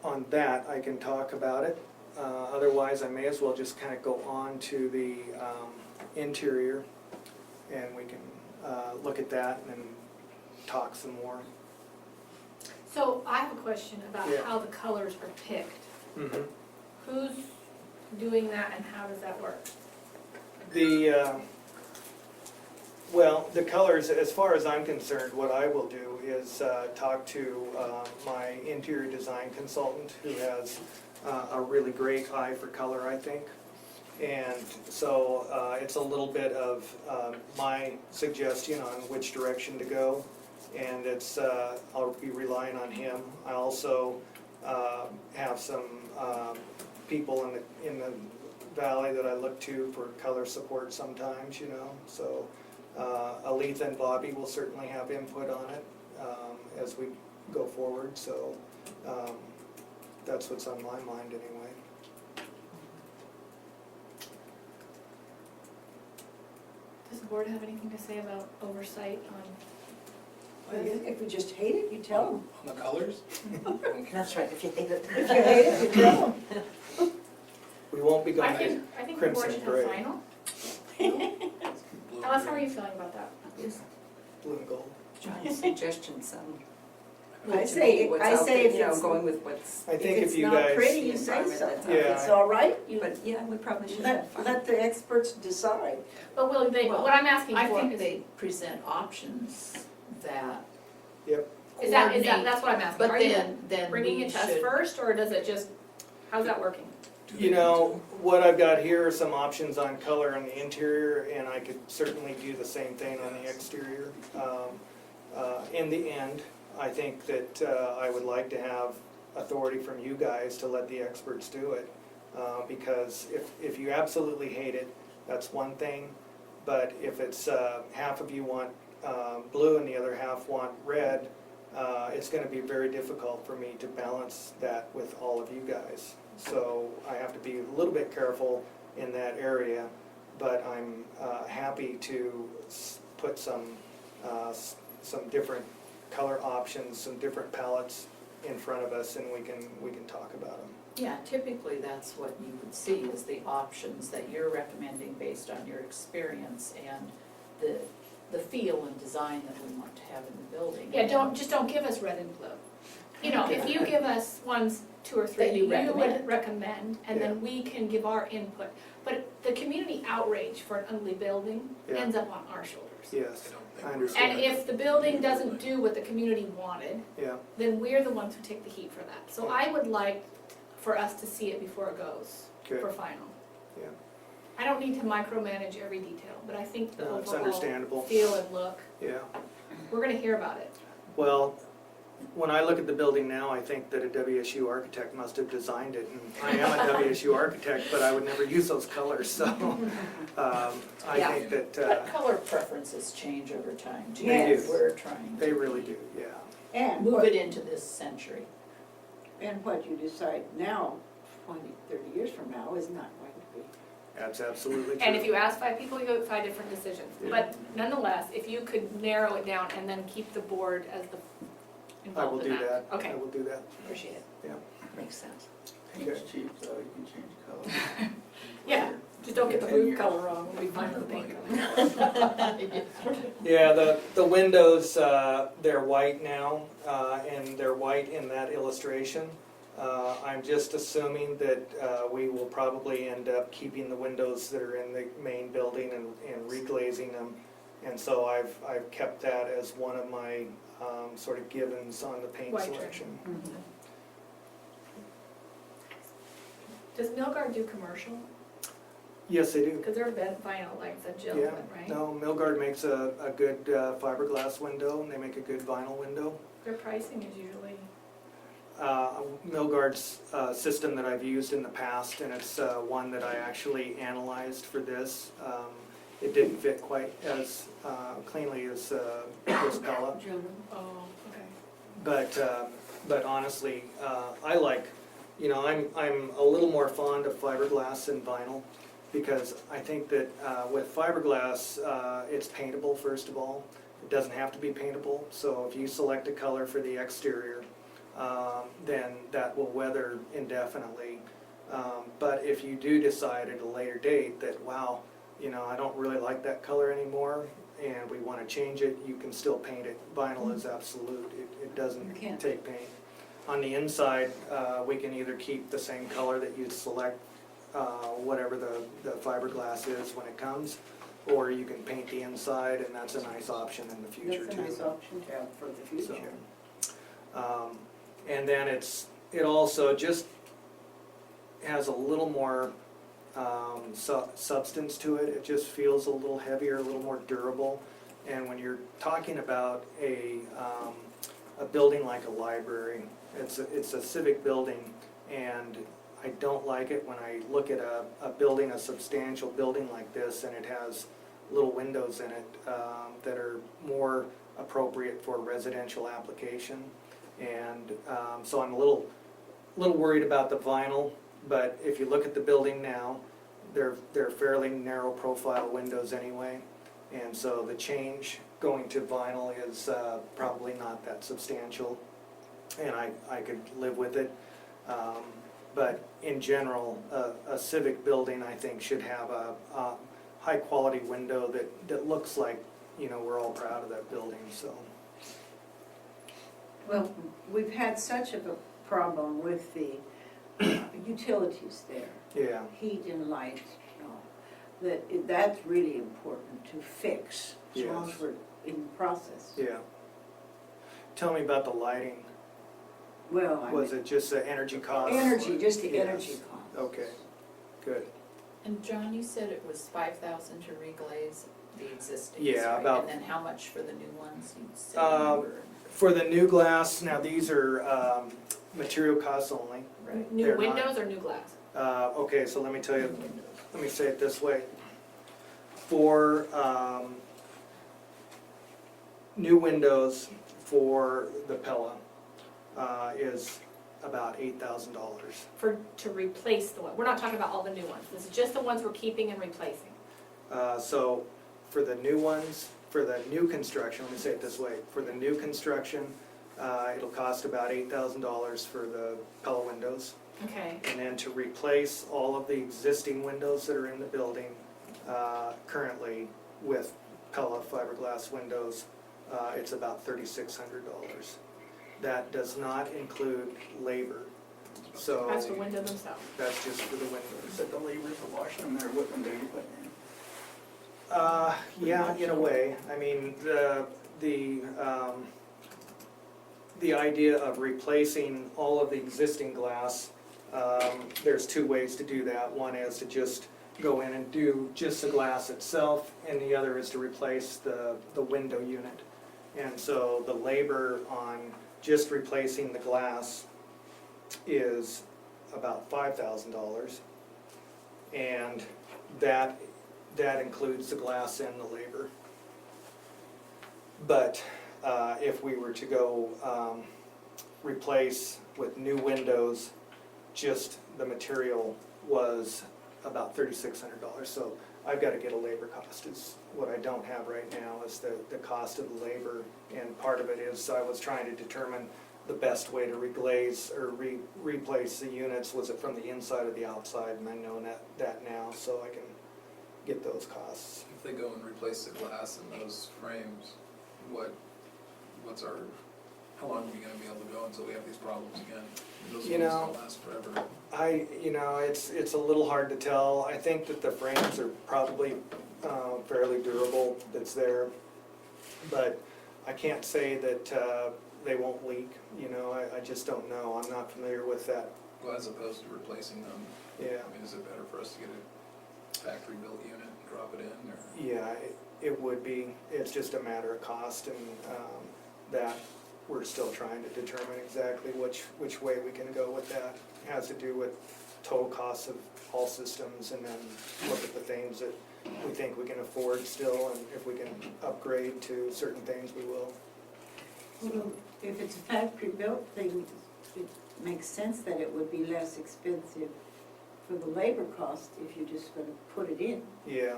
on that, I can talk about it. Otherwise, I may as well just kind of go on to the interior, and we can look at that and talk some more. So I have a question about Yeah. how the colors are picked. Mm-hmm. Who's doing that and how does that work? Well, the colors, as far as I'm concerned, what I will do is talk to my interior design consultant, who has a really great eye for color, I think. And so it's a little bit of my suggestion on which direction to go, and I'll be relying on him. I also have some people in the valley that I look to for color support sometimes, so Aletha and Bobby will certainly have input on it as we go forward, so that's what's on my mind anyway. Does the board have anything to say about oversight If you just hate it, you tell them. On the colors? That's right, if you hate it. If you hate it, you tell them. We won't be I going, think the board crimson should and have gray. vinyl. Blue Alice, and how are green. you feeling about that? blue and gold. John's suggestions, I say, what's I out say there, if you know, it's, going with what's, I think if it's you not guys, pretty, you the say environment so. that's If out it's there. all right, you but yeah, we probably should have fun. let the experts decide. But will they, Well, what I'm asking I for think is, they present options that Yep. is that, coordinate, that's what I'm asking. but Are you then bringing we it to us should. first, or does it just, how's that working? Do they You need know, what I've got here are some options on color on the interior, and I could certainly do the same thing on the exterior. In the end, I think that I would like to have authority from you guys to let the experts do it. Because if you absolutely hate it, that's one thing, but if it's half of you want blue and the other half want red, it's gonna be very difficult for me to balance that with all of you guys. So I have to be a little bit careful in that area, but I'm happy to put some different color options, some different palettes in front of us, and we can talk about them. Yeah, typically that's what you would see is the options that you're recommending based on your experience and the feel and design that we want to have in the building. Yeah, just don't give us red and blue. You know, if you give us ones, two or three That that you you would recommend. recommend, and then we can give our input. But the community outrage for an ugly building Yeah. ends up on our shoulders. Yes, I don't I think we're. understand. And if the building doesn't do what the community wanted, yeah, then we're the ones who take the heat for that. So I would like for us to see it before it goes for good, final. yeah. I don't need to micromanage every detail, but I think the No, it's overall understandable. feel and look, Yeah, we're gonna hear about it. well, when I look at the building now, I think that a WSU architect must have designed it, and I am a WSU architect, but I would never use those colors, so, I Yeah. think that, But color preferences change over time too. They do. We're trying they to really do, yeah. And move what, it into this century. and what you decide now, 20, 30 years from now, is not going to be. That's absolutely true. And if you ask 5 people, you get 5 different decisions. Yeah. But nonetheless, if you could narrow it down and then keep the board as the I will involved do in that, that. Okay, I will do that. appreciate it. Makes sense. Paint's cheap, so you can change color. Yeah, just don't get the 10 roof years. color wrong, we'll be fine with the paint color. Yeah, the windows, they're white now, and they're white in that illustration. I'm just assuming that we will probably end up keeping the windows that are in the main building and reglazing them. And so I've kept that as one of my sort of givens on the paint White trim. selection. Does Milgard do commercial? Yes, they do. Because they're vinyl, like the Jill Yeah, one, right? no, Milgard makes a good fiberglass window, and they make a good vinyl window. Their pricing is usually, Milgard's system that I've used in the past, and it's one that I actually analyzed for this. It didn't fit quite as cleanly as Pella, oh, okay. but honestly, I like, you know, I'm a little more fond of fiberglass than vinyl, because I think that with fiberglass, it's paintable first of all. It doesn't have to be paintable, so if you select a color for the exterior, then that will weather indefinitely. But if you do decide at a later date that, wow, you know, I don't really like that color anymore, and we want to change it, you can still paint it. Vinyl is absolute, it doesn't You can. take paint. On the inside, we can either keep the same color that you select, whatever the fiberglass is when it comes, or you can paint the inside, and that's a nice option in the future too. That's a nice option to have for the So, future. and then it also just has a little more substance to it. It just feels a little heavier, a little more durable. And when you're talking about a building like a library, it's a civic building, and I don't like it when I look at a building, a substantial building like this, and it has little windows in it that are more appropriate for residential application. And so I'm a little worried about the vinyl, but if you look at the building now, they're fairly narrow profile windows anyway. And so the change going to vinyl is probably not that substantial, and I could live with it. But in general, a civic building, I think, should have a high-quality window that looks like, you know, we're all proud of that building, so. Well, we've had such of a problem with the utilities there, Yeah, heat and light, you know, that's really important to fix, as long Yes. as we're in the process. yeah. Tell me about the lighting. Well, I Was mean, it just the energy cost? energy, just the Yes. energy cost. Okay, good. And John, you said it was 5,000 to reglaze the existing, Yeah, right? about- And then how much for the new ones, you said? For the new glass, now these are material costs only. Right. New They're not- windows or new glass? Okay, so let me tell you, let me say it this way. For new windows for the Pella is about $8,000. To replace the one, we're not talking about all the new ones, this is just the ones we're keeping and replacing. So for the new ones, for the new construction, let me say it this way, for the new construction, it'll cost about $8,000 for the Pella windows. Okay, And then to replace all of the existing windows that are in the building currently with Pella fiberglass windows, it's about $3,600. That does not include labor, so that's the window themselves. that's just for the Is windows. that the labor for washing them there, what window you put in? Yeah, in a way. I mean, the idea of replacing all of the existing glass, there's two ways to do that. One is to just go in and do just the glass itself, and the other is to replace the window unit. And so the labor on just replacing the glass is about $5,000. And that includes the glass and the labor. But if we were to go replace with new windows, just the material was about $3,600. So I've got to get a labor cost. Is what I don't have right now is the cost of the labor, and part of it is I was trying to determine the best way to reglaze or replace the units. Was it from the inside or the outside? And I know that now, so I can get those costs. If they go and replace the glass in those frames, what's our, how long are we gonna be able to go until we have these problems again? Those You ones know, don't last forever. It's a little hard to tell. I think that the frames are probably fairly durable that's there, but I can't say that they won't leak, I just don't know. I'm not familiar with that. Well, as opposed to replacing them, Yeah, I mean, is it better for us to get a factory-built unit and drop it in, or? yeah, it would be. It's just a matter of cost, and that we're still trying to determine exactly which way we can go with that. It has to do with total costs of all systems, and then look at the things that we think we can afford still, and if we can upgrade to certain things, we will. Well, if it's a factory-built thing, it makes sense that it would be less expensive for the labor cost if you're just gonna put it in. Yeah,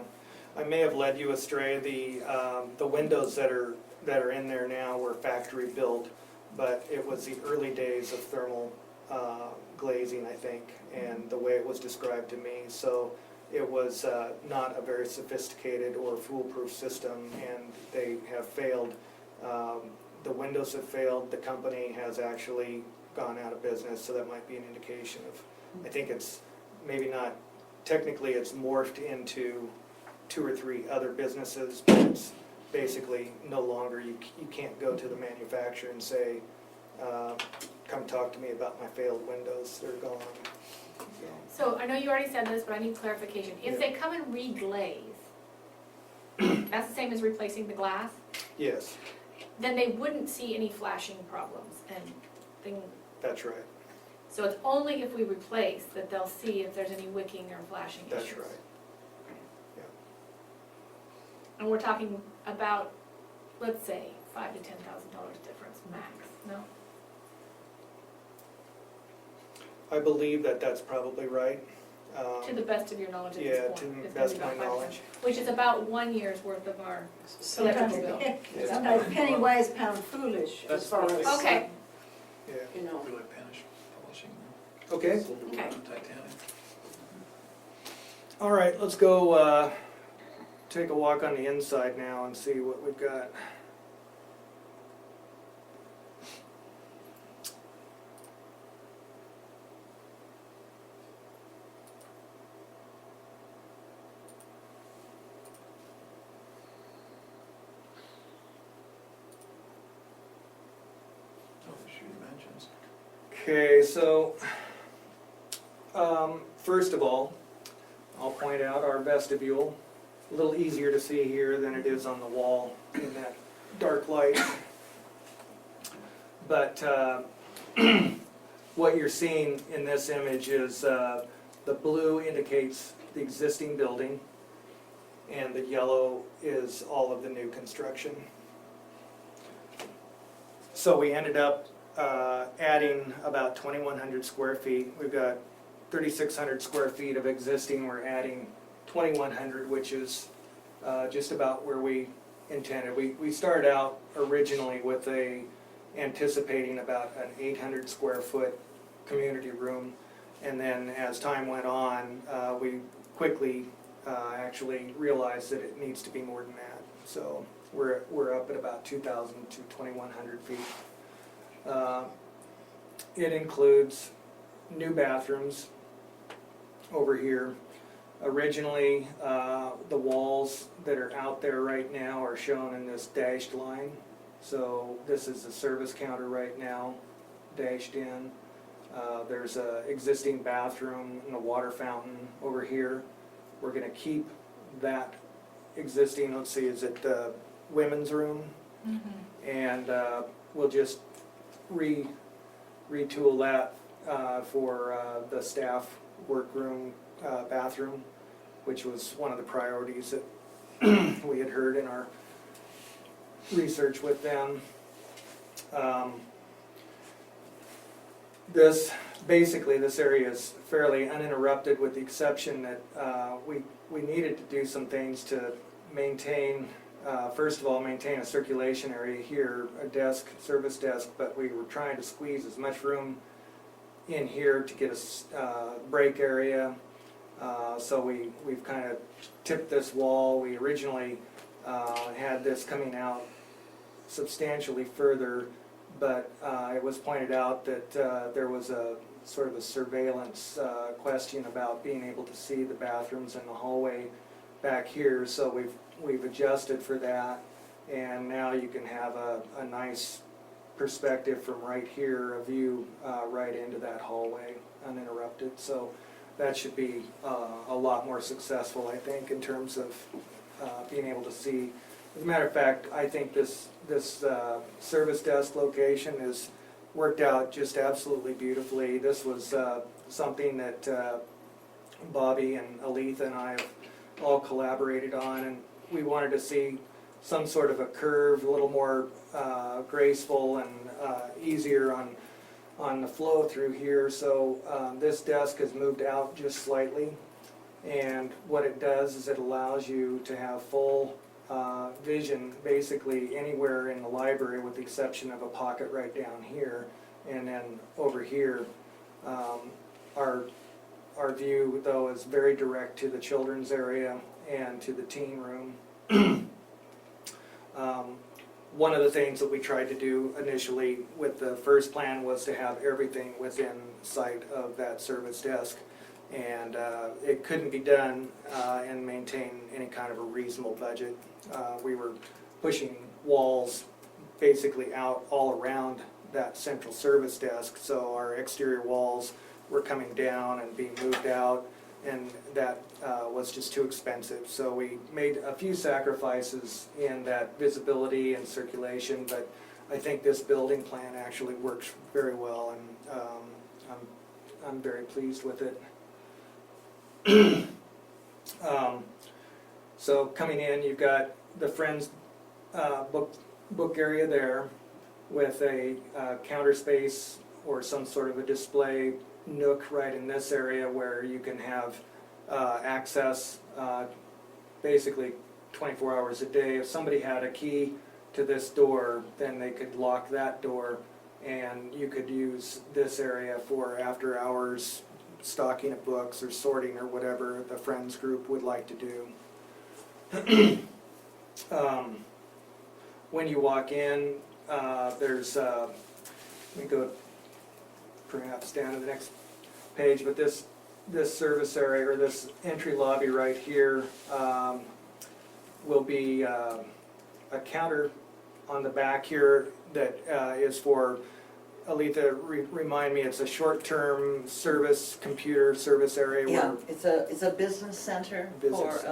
I may have led you astray. The windows that are in there now were factory built, but it was the early days of thermal glazing, I think, and the way it was described to me. So it was not a very sophisticated or foolproof system, and they have failed. The windows have failed. The company has actually gone out of business, so that might be an indication of, I think it's maybe not, technically it's morphed into 2 or 3 other businesses, but it's basically no longer, you can't go to the manufacturer and say, come talk to me about my failed windows, they're gone. So I know you already said this, but I need clarification. If they come and reglaze, that's the same as replacing the glass, Yes, then they wouldn't see any flashing problems and things. that's right, So it's only if we replace that they'll see if there's any wicking or flashing issues. that's right. And we're talking about, let's say, $5,000 to $10,000 difference max, no? I believe that that's probably right. To the best of your knowledge at Yeah, this to point. the it's gonna best be of my about 5 knowledge. cents, which is about 1 year's worth of our Sometimes, electrical bill. sometimes penny wise, pound foolish, as That's far probably- as, Okay. Yeah. you know. Be like Panish Publishing. Okay, Sold the Okay. world on Titanic. all right, let's go take a walk on the inside now and see what we've got. Oh, the shoe dimensions. Okay, so first of all, I'll point out our vestibule. A little easier to see here than it is on the wall in that dark light. But what you're seeing in this image is the blue indicates the existing building, and the yellow is all of the new construction. So we ended up adding about 2,100 square feet. We've got 3,600 square feet of existing. We're adding 2,100, which is just about where we intended. We started out originally with anticipating about an 800 square foot community room, and then as time went on, we quickly actually realized that it needs to be more than that. So we're up at about 2,000 to 2,100 feet. It includes new bathrooms over here. Originally, the walls that are out there right now are shown in this dashed line. So this is the service counter right now, dashed in. There's an existing bathroom and a water fountain over here. We're going to keep that existing, let's see, is it the women's room? And we'll just retool that for the staff workroom bathroom, which was one of the priorities that we had heard in our research with them. Basically this area is fairly uninterrupted, with the exception that we needed to do some things to maintain, first of all, maintain a circulation area here, a desk, service desk, but we were trying to squeeze as much room in here to get a break area. So we've kind of tipped this wall. We originally had this coming out substantially further, but it was pointed out that there was a sort of a surveillance question about being able to see the bathrooms and the hallway back here, so we've adjusted for that, and now you can have a nice perspective from right here, a view right into that hallway uninterrupted. So that should be a lot more successful, I think, in terms of being able to see. As a matter of fact, I think this service desk location is worked out just absolutely beautifully. This was something that Bobby and Aletha and I have all collaborated on, and we wanted to see some sort of a curve, a little more graceful and easier on the flow through here. So this desk has moved out just slightly, and what it does is it allows you to have full vision basically anywhere in the library, with the exception of a pocket right down here. And then over here, our view though is very direct to the children's area and to the teen room. One of the things that we tried to do initially with the first plan was to have everything within sight of that service desk, and it couldn't be done and maintain any kind of a reasonable budget. We were pushing walls basically out all around that central service desk, so our exterior walls were coming down and being moved out, and that was just too expensive. So we made a few sacrifices in that visibility and circulation, but I think this building plan actually works very well, and I'm very pleased with it. So coming in, you've got the Friends book area there with a counter space or some sort of a display nook right in this area where you can have access basically 24 hours a day. If somebody had a key to this door, then they could lock that door, and you could use this area for after hours stocking of books or sorting or whatever the friends group would like to do. When you walk in, there's, let me go perhaps down to the next page, but this service area, or this entry lobby right here, will be a counter on the back here that is for, Aletha, remind me, it's a short-term service, computer service area Yeah, where, it's a business center Business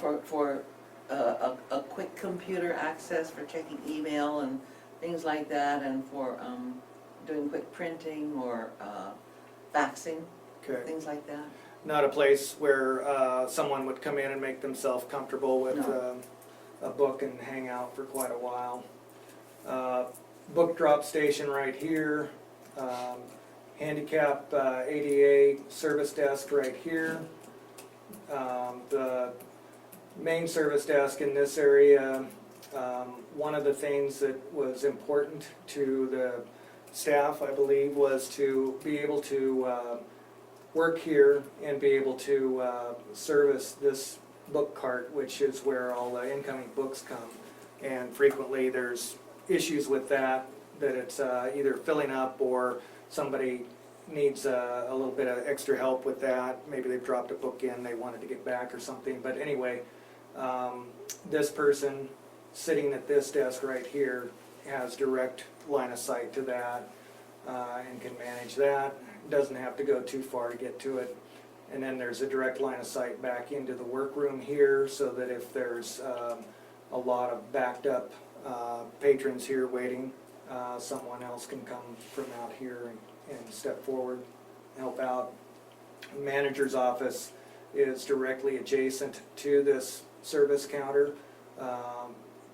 for, for a quick computer access for checking email and things like that, and for doing quick printing or faxing, okay, things like that. not a place where someone would come in and make themselves comfortable with No. a book and hang out for quite a while. Book drop station right here, handicap ADA service desk right here. The main service desk in this area, one of the things that was important to the staff, I believe, was to be able to work here and be able to service this book cart, which is where all the incoming books come. And frequently there's issues with that it's either filling up or somebody needs a little bit of extra help with that. Maybe they've dropped a book in, they wanted to get back or something. But anyway, this person sitting at this desk right here has direct line of sight to that and can manage that. Doesn't have to go too far to get to it. And then there's a direct line of sight back into the workroom here, so that if there's a lot of backed up patrons here waiting, someone else can come from out here and step forward, help out. Manager's office is directly adjacent to this service counter.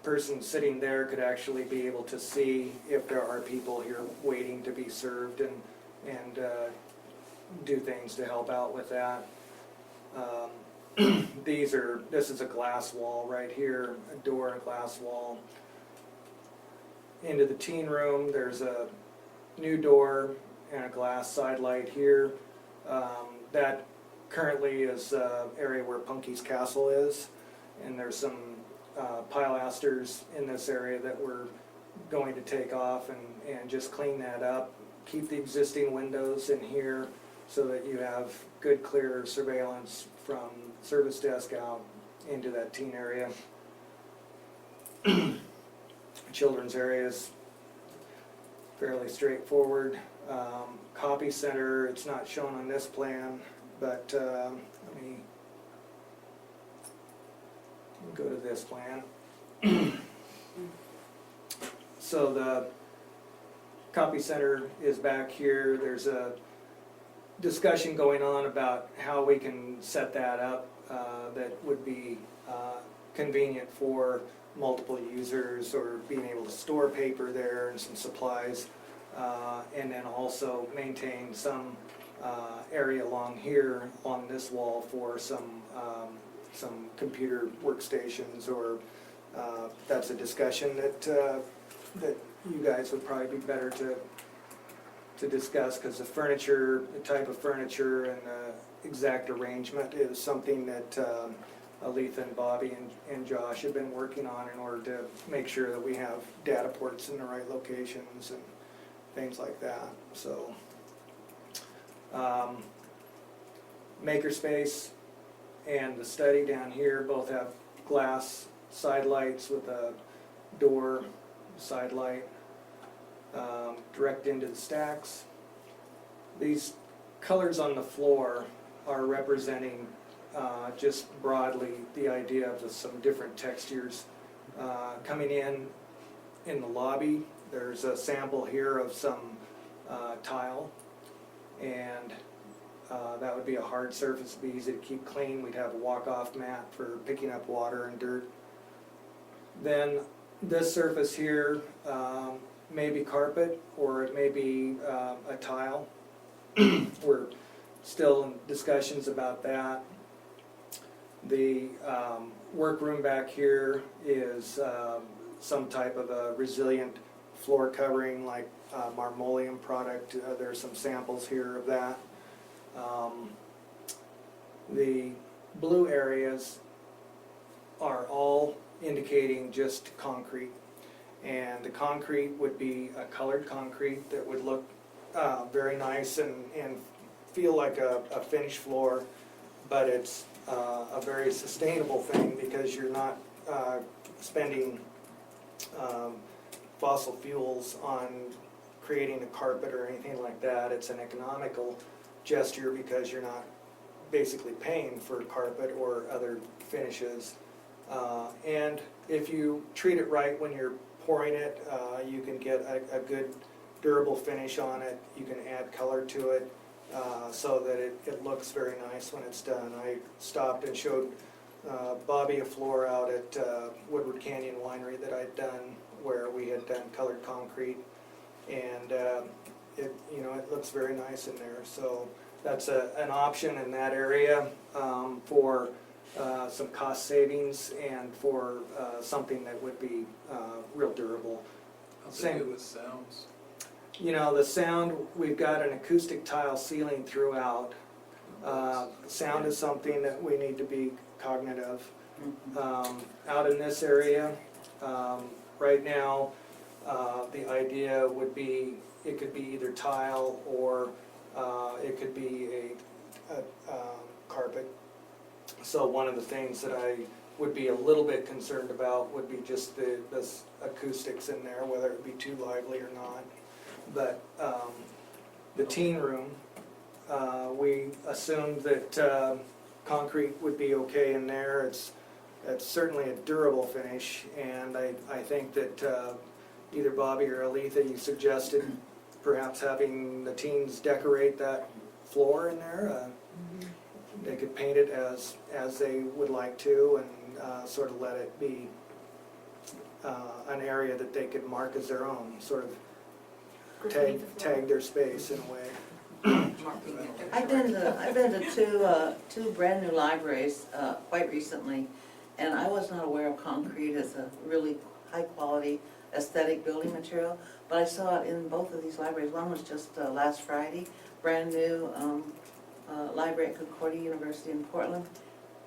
Person sitting there could actually be able to see if there are people here waiting to be served and do things to help out with that. This is a glass wall right here, a door and a glass wall. Into the teen room, there's a new door and a glass side light here. That currently is an area where Punky's Castle is, and there's some pilasters in this area that we're going to take off and just clean that up. Keep the existing windows in here so that you have good clear surveillance from service desk out into that teen area. Children's area is fairly straightforward. Copy center, it's not shown on this plan, but let me go to this plan. So the copy center is back here. There's a discussion going on about how we can set that up that would be convenient for multiple users, or being able to store paper there and some supplies, and then also maintain some area along here on this wall for some computer workstations, or that's a discussion that you guys would probably be better to discuss, because the furniture, the type of furniture and the exact arrangement is something that Aletha and Bobby and Josh have been working on in order to make sure that we have data ports in the right locations and things like that. So Makerspace and the study down here both have glass side lights with a door side light direct into the stacks. These colors on the floor are representing just broadly the idea of some different textures. Coming in the lobby, there's a sample here of some tile, and that would be a hard surface, be easy to keep clean. We'd have a walk-off mat for picking up water and dirt. Then this surface here may be carpet, or it may be a tile. We're still in discussions about that. The workroom back here is some type of a resilient floor covering, like marmoleum product. There's some samples here of that. The blue areas are all indicating just concrete, and the concrete would be a colored concrete that would look very nice and feel like a finished floor, but it's a very sustainable thing because you're not spending fossil fuels on creating a carpet or anything like that. It's an economical gesture because you're not basically paying for carpet or other finishes. And if you treat it right when you're pouring it, you can get a good durable finish on it. You can add color to it so that it looks very nice when it's done. I stopped and showed Bobby a floor out at Woodward Canyon Winery that I'd done, where we had done colored concrete, and it looks very nice in there. So that's an option in that area for some cost savings and for something that would be real durable. How's Same. it do with sounds? The sound, we've got an acoustic tile ceiling throughout. Sound is something that we need to be cognizant of. Out in this area, right now, the idea would be, it could be either tile or it could be a carpet. So one of the things that I would be a little bit concerned about would be just the acoustics in there, whether it be too lively or not. But the teen room, we assumed that concrete would be okay in there. It's certainly a durable finish, and I think that either Bobby or Aletha, you suggested perhaps having the teens decorate that floor in there. They could paint it as they would like to, and sort of let it be an area that they could mark as their own, sort of tag their space in a way. I've been to two brand new libraries quite recently, and I was not aware of concrete as a really high quality aesthetic building material, but I saw it in both of these libraries. One was just last Friday, brand new library at Concordia University in Portland,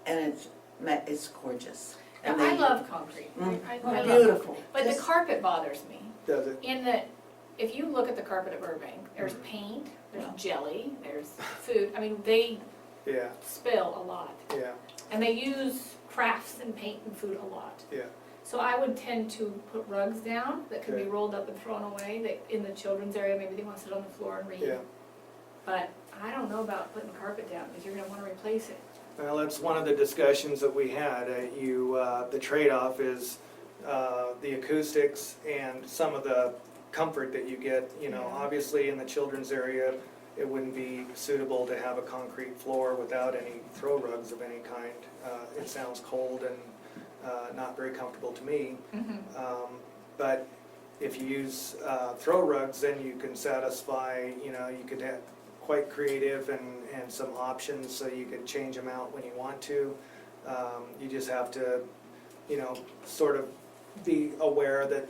and it's gorgeous. Now, And I they- love concrete. I love Beautiful. concrete. But the Just- carpet bothers me, Does it? in that if you look at the carpet at Burbank, there's paint, there's jelly, there's food. I mean, they Yeah, spill a lot. yeah, And they use crafts and paint and food a lot. yeah. So I would tend to put rugs down that can be Okay. rolled up and thrown away, that in the children's area, maybe they want to sit on the floor and read. Yeah. But I don't know about putting carpet down, because you're gonna wanna replace it. Well, that's one of the discussions that we had. The trade-off is the acoustics and some of the comfort that you get. Yeah. Obviously in the children's area, it wouldn't be suitable to have a concrete floor without any throw rugs of any kind. It sounds cold and not very comfortable to me. But if you use throw rugs, then you can satisfy, you could have quite creative and some options, so you can change them out when you want to. You just have to, sort of be aware that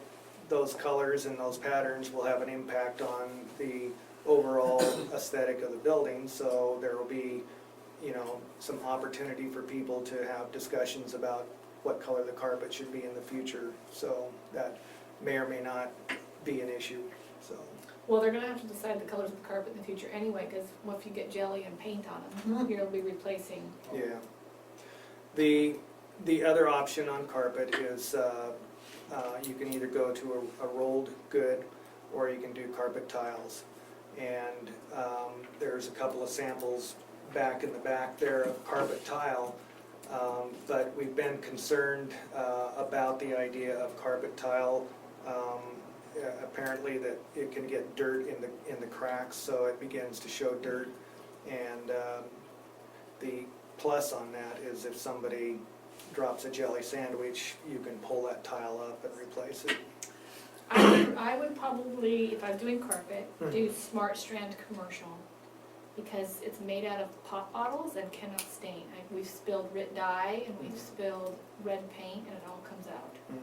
those colors and those patterns will have an impact on the overall aesthetic of the building. So there will be, some opportunity for people to have discussions about what color the carpet should be in the future. So that may or may not be an issue, so. Well, they're gonna have to decide the colors of the carpet in the future anyway, because what if you get jelly and paint on them? You'll be replacing. Yeah. The other option on carpet is you can either go to a rolled good, or you can do carpet tiles. And there's a couple of samples back in the back there of carpet tile, but we've been concerned about the idea of carpet tile. Apparently that it can get dirt in the cracks, so it begins to show dirt. And the plus on that is if somebody drops a jelly sandwich, you can pull that tile up and replace it. I would probably, if I'm doing carpet, Hmm. do Smart Strand commercial, because it's made out of pop bottles and cannot stain. We've spilled red dye and we've spilled red paint and it all comes out. Mm.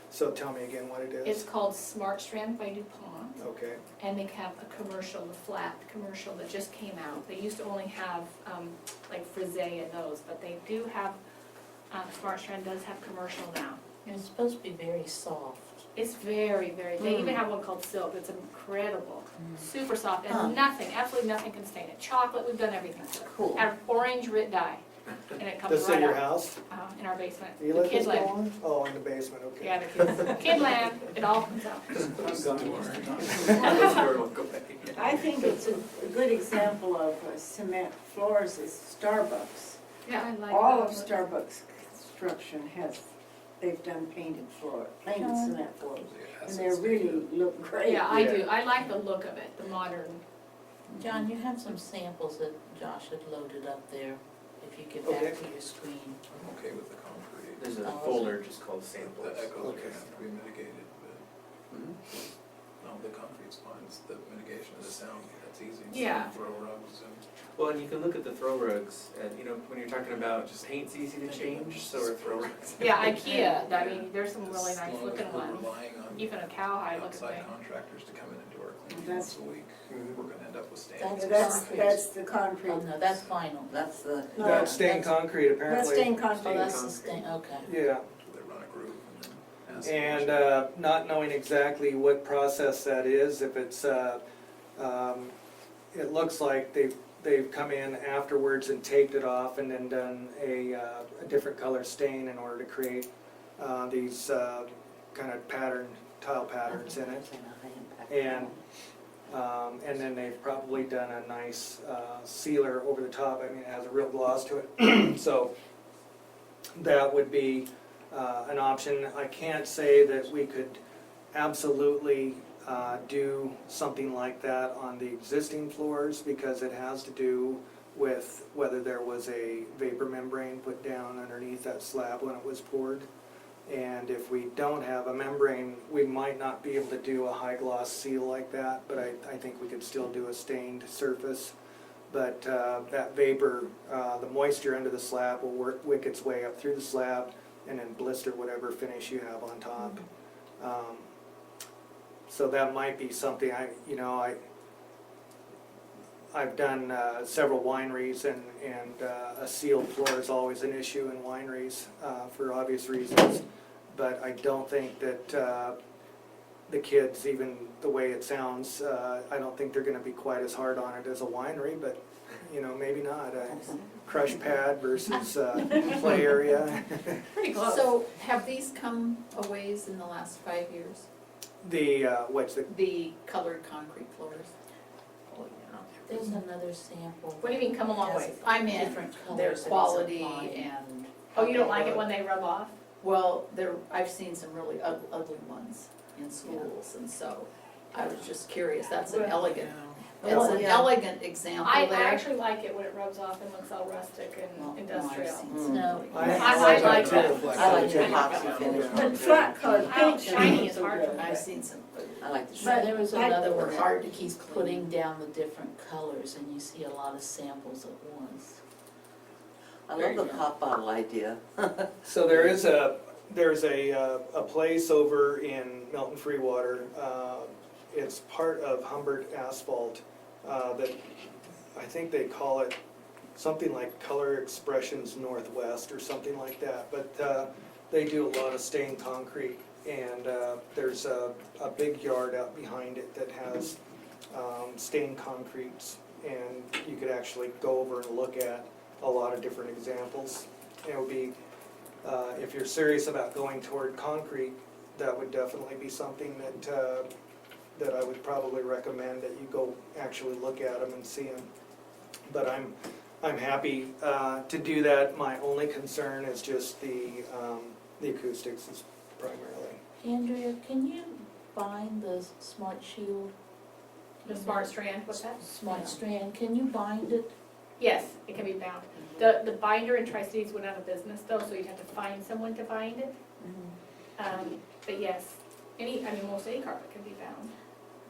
So tell me again what it It's is. called Smart Strand by DuPont, Okay, and they have a commercial, the flat commercial that just came out. They used to only have, like Frise and those, but they do have, Smart Strand does have commercial now. And it's supposed to be very soft. It's very, very, they even have one called Silk, it's incredible, super soft, Huh. and nothing, absolutely nothing can stain it. Chocolate, we've done everything to it. Cool. Out of orange red dye, and it comes this is right in your out, house? in our basement. You The let kid this go land. on? Oh, in the basement, okay. Yeah, the kids, kid land, it all comes out. I think it's a good example of cement floors is Starbucks. Yeah, I like All of that. Starbucks construction has, they've done painted cement floors. And they really look great. Yeah, I do, I like the look of it, the modern. John, you have some samples that Josh had loaded up there, if you get back to your screen. I'm okay with the concrete. There's a Oh, folder just called The samples. echoes Okay. have to be mitigated, but, no, the concrete's fine, it's the mitigation of the sound, that's easy. It's Yeah. Throw rugs and. Well, and you can look at the throw rugs, and you know, when you're talking about just paint's easy to change, so are throw rugs. Yeah, IKEA, I mean, there's some really As nice long as looking we're ones, relying on even a cowhide looking outside thing. contractors to come in and do our cleaning That's- once a week, we're gonna end up with stains. That's the concrete. Oh, no, that's vinyl. That's the, No, That's stained concrete That's apparently. stained Oh, concrete. that's the stain, okay. Yeah. They run a groove and then acid And wash it. not knowing exactly what process that is, if it's, it looks like they've come in afterwards and taped it off and then done a different color stain in order to create these kind of tile patterns in it. And then they've probably done a nice sealer over the top. I mean, it has a real gloss to it. So that would be an option. I can't say that we could absolutely do something like that on the existing floors because it has to do with whether there was a vapor membrane put down underneath that slab when it was poured. And if we don't have a membrane, we might not be able to do a high gloss seal like that, but I think we could still do a stained surface. But that vapor, the moisture under the slab will wick its way up through the slab and then blister whatever finish you have on top. So that might be something I've done several wineries, and a sealed floor is always an issue in wineries for obvious reasons. But I don't think that the kids, even the way it sounds, I don't think they're going to be quite as hard on it as a winery. But maybe not. A crush pad versus play area. Pretty close. So have these come a ways in the last 5 years? The what's The colored concrete floors? Oh, yeah. There's another sample. What do you mean, come a long way? I meant Different colors their that it's quality applied. and. Oh, you don't like it look. when they rub off? Well, I've seen some really ugly ones in schools, and so I was just curious, that's an Well, elegant, Well, it's an yeah. elegant example I there. actually like it when it rubs off and looks all rustic and Well, no, I've industrial. seen Mm. some No. really- I like that. I like the I like epoxy that. finish. But flat colored Well, paint. shiny is hard to I've seen some, I like the So shred. there was But another that one were that hard to keep putting clean. down the different colors, and you see a lot of samples at once. I love the pop bottle idea. So there's a place over in Milton Freewater. It's part of Humbert Asphalt that I think they call it something like Color Expressions Northwest or something like that. But they do a lot of stained concrete, and there's a big yard out behind it that has stained concretes, and you could actually go over and look at a lot of different examples. It would be, if you're serious about going toward concrete, that would definitely be something that I would probably recommend that you go actually look at them and see them. But I'm happy to do that. My only concern is just the acoustics is primarily. Andrea, can you bind the Smart Shield? The Smart Strand, what's that? Smart Strand, can you bind it Yes, it can be bound. The binder in Tri-Cities went out of business though, so you'd have to find someone to bind it. But yes, most any carpet can be bound.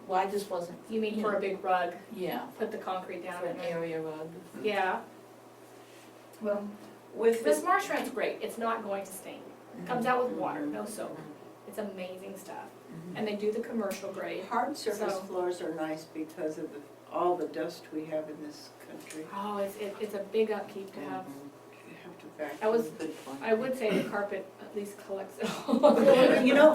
Well, I just wasn't, You mean for a big rug, yeah, put the concrete down for and an then, area rug. yeah. Well, with This the, Marsh Rent's great, it's not going to stain. It comes out with water, no soap. It's amazing stuff. And they do the commercial grade. hard surface So- floors are nice because of all the dust we have in this country. Oh, it's a big upkeep to have. You have to vacuum. I was, Good point. I would say the carpet at least collects it all. Well, you know,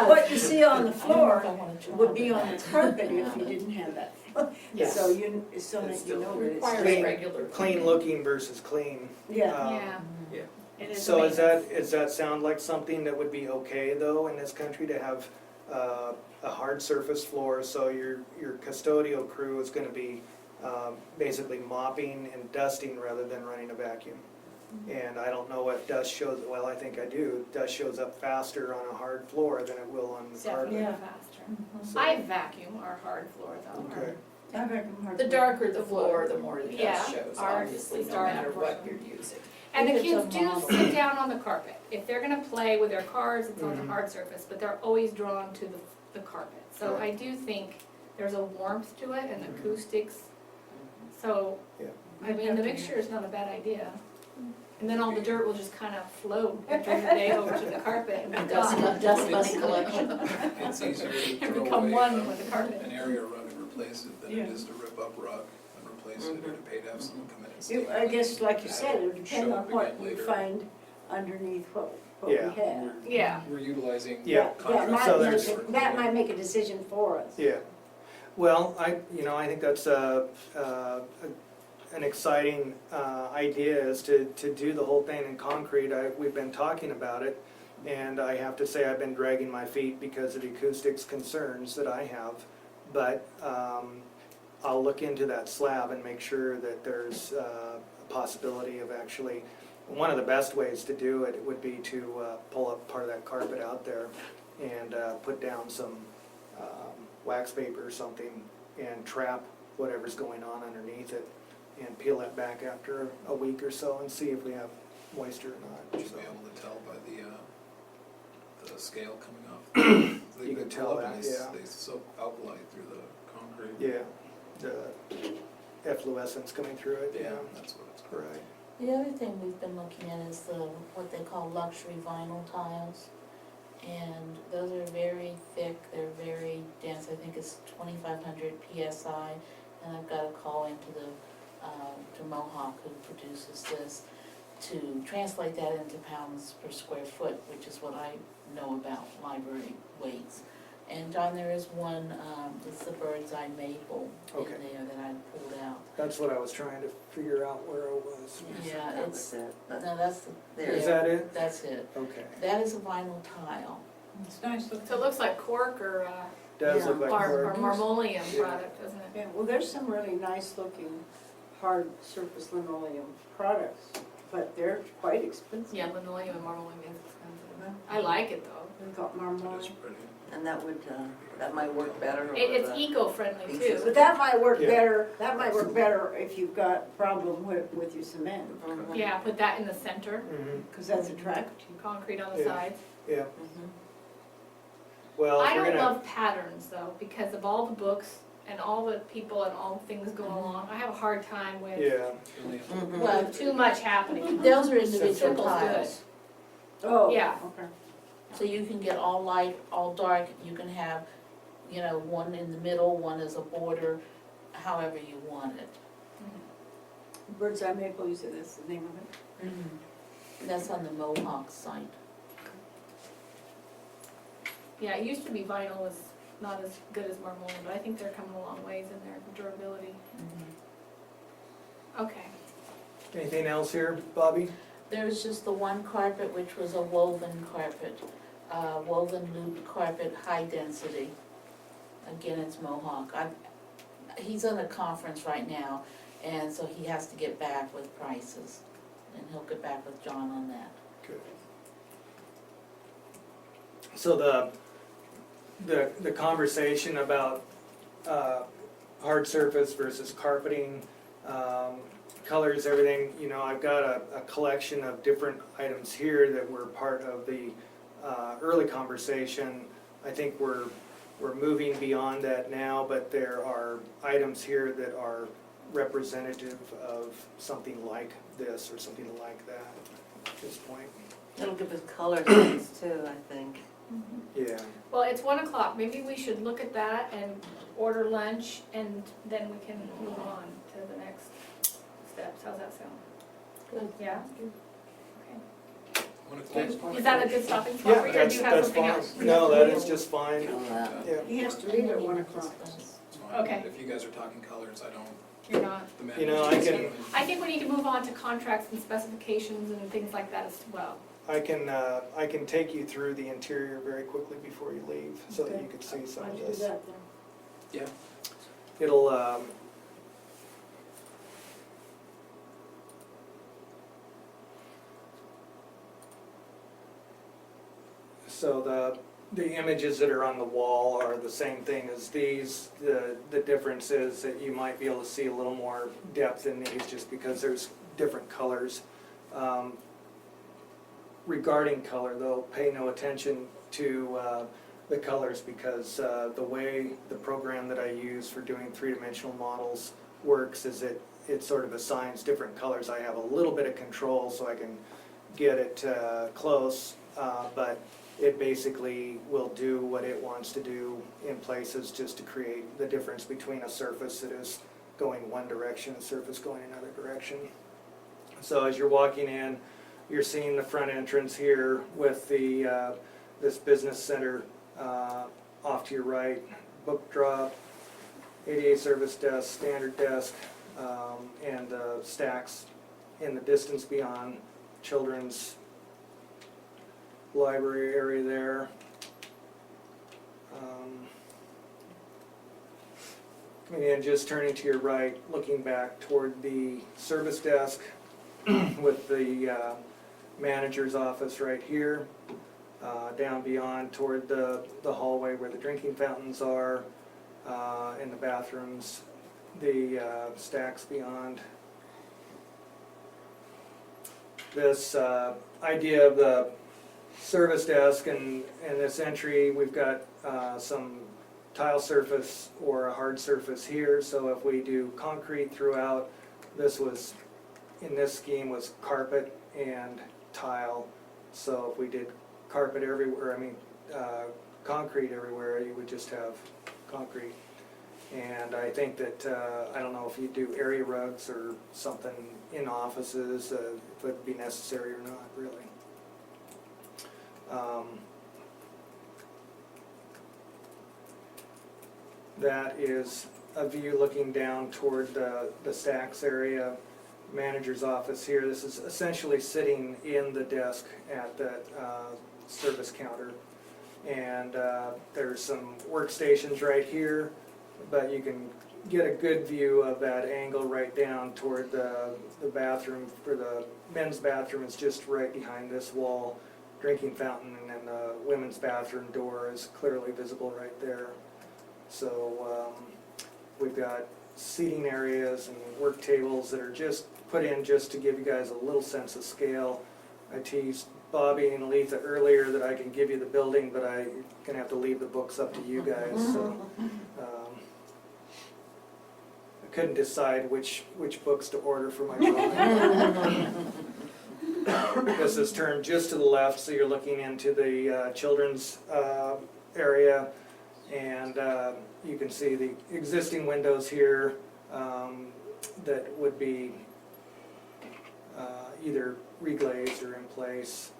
what you see on the I don't know if I floor wanna try would be that. on the carpet if you didn't have that. Yes. So you, so It's that you know still that it's. requires Clean- regular. Clean looking versus clean. Yeah, Yeah. Yeah. It is So amazing. does that sound like something that would be okay though in this country to have a hard surface floor? So your custodial crew is gonna be basically mopping and dusting rather than running a vacuum. And I don't know if dust shows, well, I think I do, dust shows up faster on a hard floor than it will on the Definitely carpet. Yeah. faster. So- I vacuum our hard floor though. Okay. I vacuum hard. The darker the floor, the more the Yeah, dust shows, ours obviously, is no dark, matter of what course. you're using. And the If it's kids a do model. sit down on the carpet. If they're gonna play with their cars, it's on Mhm. a hard surface, but they're always drawn to the carpet. So I do think there's a warmth to it and acoustics. So, Yeah. I mean, the mixture is not a bad idea. And then all the dirt will just kind of float during the day over to the carpet and be Dust, gone. dust bunny collection. It's easier to And throw become away one with the carpet. an area rug and replace it than it Yeah. is to rip up rug and replace it, or to pay to have someone come in and It- stain I it. guess, like you said, it would depend Show on up what again you later. find underneath what we Yeah. have. Yeah. We're utilizing Yeah. That contractors. So might there's- make, that might make a decision for us. Yeah, well, I think that's an exciting idea is to do the whole thing in concrete. We've been talking about it, and I have to say I've been dragging my feet because of the acoustics concerns that I have. But I'll look into that slab and make sure that there's a possibility of actually, one of the best ways to do it would be to pull up part of that carpet out there and put down some wax paper or something and trap whatever's going on underneath it and peel that back after a week or so and see if we have moisture or not. You'll So, be able to tell by the scale coming off. They You can pull tell up that, and yeah. They soak alkali through the concrete. yeah, the efflorescence coming through it, yeah. That's what it's called. Right. The other thing we've been looking at is what they call luxury vinyl tiles. And those are very thick, they're very dense, I think it's 2,500 PSI. And I've got a call into to Mohawk, who produces this, to translate that into pounds per square foot, which is what I know about library weights. And John, there is one, it's the bird's eye maple in Okay. there that I pulled out. That's what I was trying to figure out where it was. Yeah, That it's, was it, but no, that's the. there. Is that it? That's it. Okay. That is a vinyl tile. It's nice looking. So it looks like cork or Does look like or cork. marmoleum Yeah. product, doesn't it? Yeah, well, there's some really nice looking hard surface linoleum products, but they're quite expensive. Yeah, linoleum and marmoleum is expensive. I like it though. We've got It is marmoleum. pretty. And that would, that might work better over It's the- eco-friendly Pieces. too. But that might work Yeah. better, if you've got problem with your cement, Mhm. Yeah, put that in the center, Mhm. because that's attractive. concrete on the Yeah. sides. Yeah, Mhm. well, if I we're don't gonna, love patterns though, because of all the books and all the people and all the things going along. I have a hard time with yeah, Really, Mhm. Well, too much happening. those are individual Simple's good. tiles. Oh, Yeah. okay. So you can get all light, all dark, you can have, one in the middle, one as a border, however you want it. Bird's eye maple, you said that's the name of it? That's on the Mohawk site. Yeah, it used to be vinyl was not as good as marmoleum, but I think they're coming a long ways in their durability. Okay. anything else here, Bobby? There was just the one carpet, which was a woven carpet, woven loop carpet, high density. Again, it's Mohawk. He's on a conference right now, and so he has to get back with prices. And he'll get back with John on that. Good. So the conversation about hard surface versus carpeting colors, everything, you know, I've got a collection of different items here that were part of the early conversation. I think we're moving beyond that now, but there are items here that are representative of something like this or something like that at this point. It'll give us color sense too, I think. Yeah. Well, it's 1 o'clock, maybe we should look at that and order lunch, and then we can move on to the next steps. How's that sound? Good. Yeah? 1 o'clock. Is that a good stopping spot for you, or do you have That's something fine. else? No, that is just fine. Yeah. He has to leave at 1 o'clock. It's fine. Okay. If you guys are talking colors, I don't, You're not. the You know, I can- I think we need to move on to contracts and specifications and things like that as well. I can take you through the interior very quickly before you leave, so that you can see some of this. Yeah. It'll, so the images that are on the wall are the same thing as these. The difference is that you might be able to see a little more depth in these just because there's different colors. Regarding color though, pay no attention to the colors because the way the program that I use for doing three-dimensional models works is it sort of assigns different colors. I have a little bit of control so I can get it close, but it basically will do what it wants to do in places just to create the difference between a surface that is going one direction, a surface going another direction. So as you're walking in, you're seeing the front entrance here with the this business center off to your right, book drop, ADA service desk, standard desk, and stacks in the distance beyond, children's library area there. Coming in, just turning to your right, looking back toward the service desk with the manager's office right here, down beyond toward the hallway where the drinking fountains are, in the bathrooms, the stacks beyond. This idea of the service desk and this entry, we've got some tile surface or a hard surface here, so if we do concrete throughout, this was, in this scheme, was carpet and tile. So if we did carpet everywhere, concrete everywhere, you would just have concrete. And I think that, I don't know if you do area rugs or something in offices, if it would be necessary or not, really. That is a view looking down toward the stacks area, manager's office here. This is essentially sitting in the desk at that service counter. And there's some workstations right here, but you can get a good view of that angle right down toward the bathroom. For the men's bathroom, it's just right behind this wall. Drinking fountain and then the women's bathroom door is clearly visible right there. So we've got seating areas and work tables that are just put in just to give you guys a little sense of scale. I teased Bobby and Letha earlier that I can give you the building, but I'm gonna have to leave the books up to you guys. So I couldn't decide which books to order for my building. This is turned just to the left, so you're looking into the children's area, and you can see the existing windows here that would be either reglazed or in place.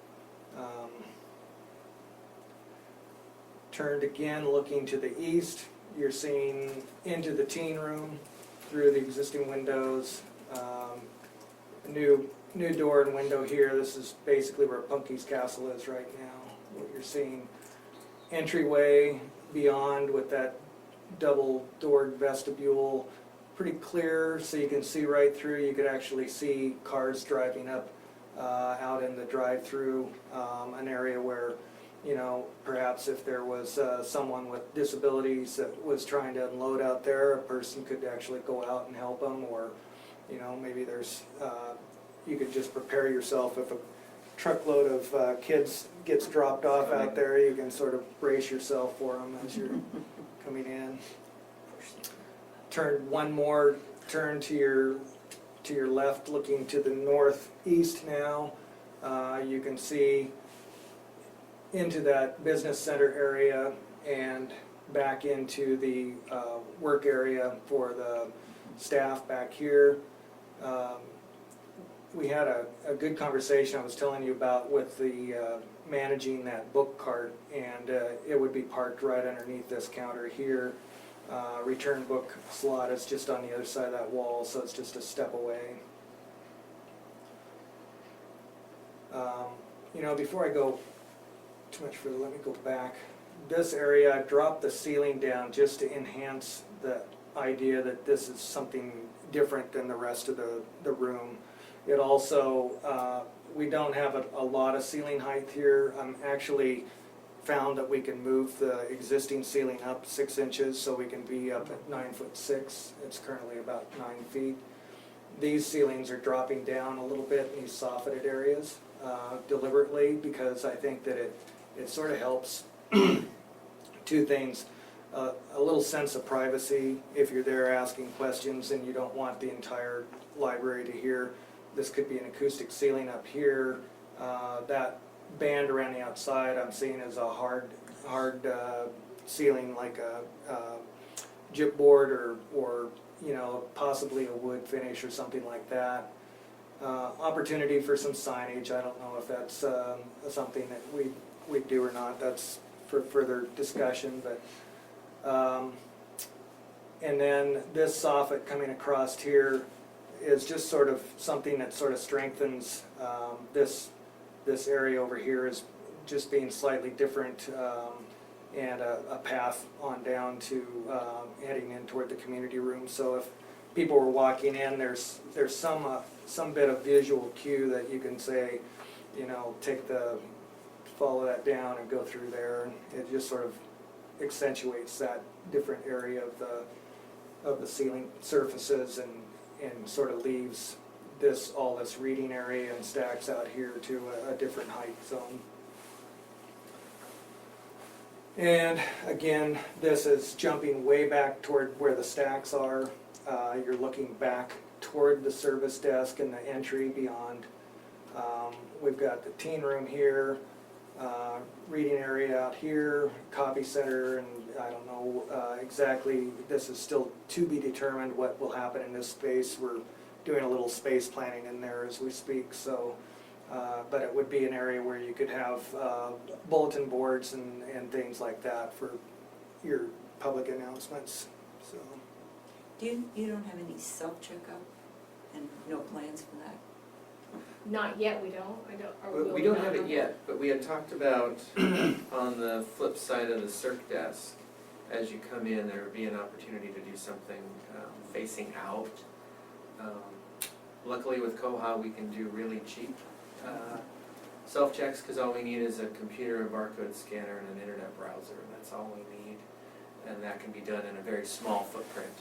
Turned again, looking to the east, you're seeing into the teen room through the existing windows. A new door and window here. This is basically where Punky's Castle is right now. What you're seeing, entryway beyond with that double-doored vestibule, pretty clear, so you can see right through. You could actually see cars driving up out in the drive-through, an area where, you know, perhaps if there was someone with disabilities that was trying to unload out there, a person could actually go out and help them, or You know, maybe there's, you could just prepare yourself if a truckload of kids gets dropped off out there, you can sort of brace yourself for them as you're coming in. Turn one more, turn to your left, looking to the northeast now. You can see into that business center area and back into the work area for the staff back here. We had a good conversation I was telling you about with the managing that book cart, and it would be parked right underneath this counter here. Return book slot is just on the other side of that wall, so it's just a step away. You know, before I go too much further, let me go back. This area, I dropped the ceiling down just to enhance the idea that this is something different than the rest of the room. It also, we don't have a lot of ceiling height here. I'm actually found that we can move the existing ceiling up 6 inches, so we can be up at 9'6". It's currently about 9 feet. These ceilings are dropping down a little bit in these softened areas deliberately, because I think that it sort of helps two things. A little sense of privacy if you're there asking questions and you don't want the entire library to hear. This could be an acoustic ceiling up here. That band around the outside I'm seeing is a hard ceiling, like a gypboard or you know, possibly a wood finish or something like that. Opportunity for some signage. I don't know if that's something that we do or not. That's for further discussion. But and then this soffit coming across here is just sort of something that sort of strengthens this area over here is just being slightly different, and a path on down to heading in toward the community room. So if people were walking in, there's some bit of visual cue that you can say, you know, follow that down and go through there, and it just sort of accentuates that different area of the ceiling surfaces and sort of leaves all this reading area and stacks out here to a different height zone. And again, this is jumping way back toward where the stacks are. You're looking back toward the service desk and the entry beyond. We've got the teen room here, reading area out here, copy center, and I don't know exactly, this is still to be determined what will happen in this space. We're doing a little space planning in there as we speak, so but it would be an area where you could have bulletin boards and things like that for your public announcements. So You don't have any self-checkout and no plans for that? Not yet, we don't, We don't have it yet, but we had talked about on the flip side of the circ desk, as you come in, there would be an opportunity to do something facing out. Luckily with Koha, we can do really cheap self-checks, because all we need is a computer, a barcode scanner, and an internet browser, and that's all we need. And that can be done in a very small footprint.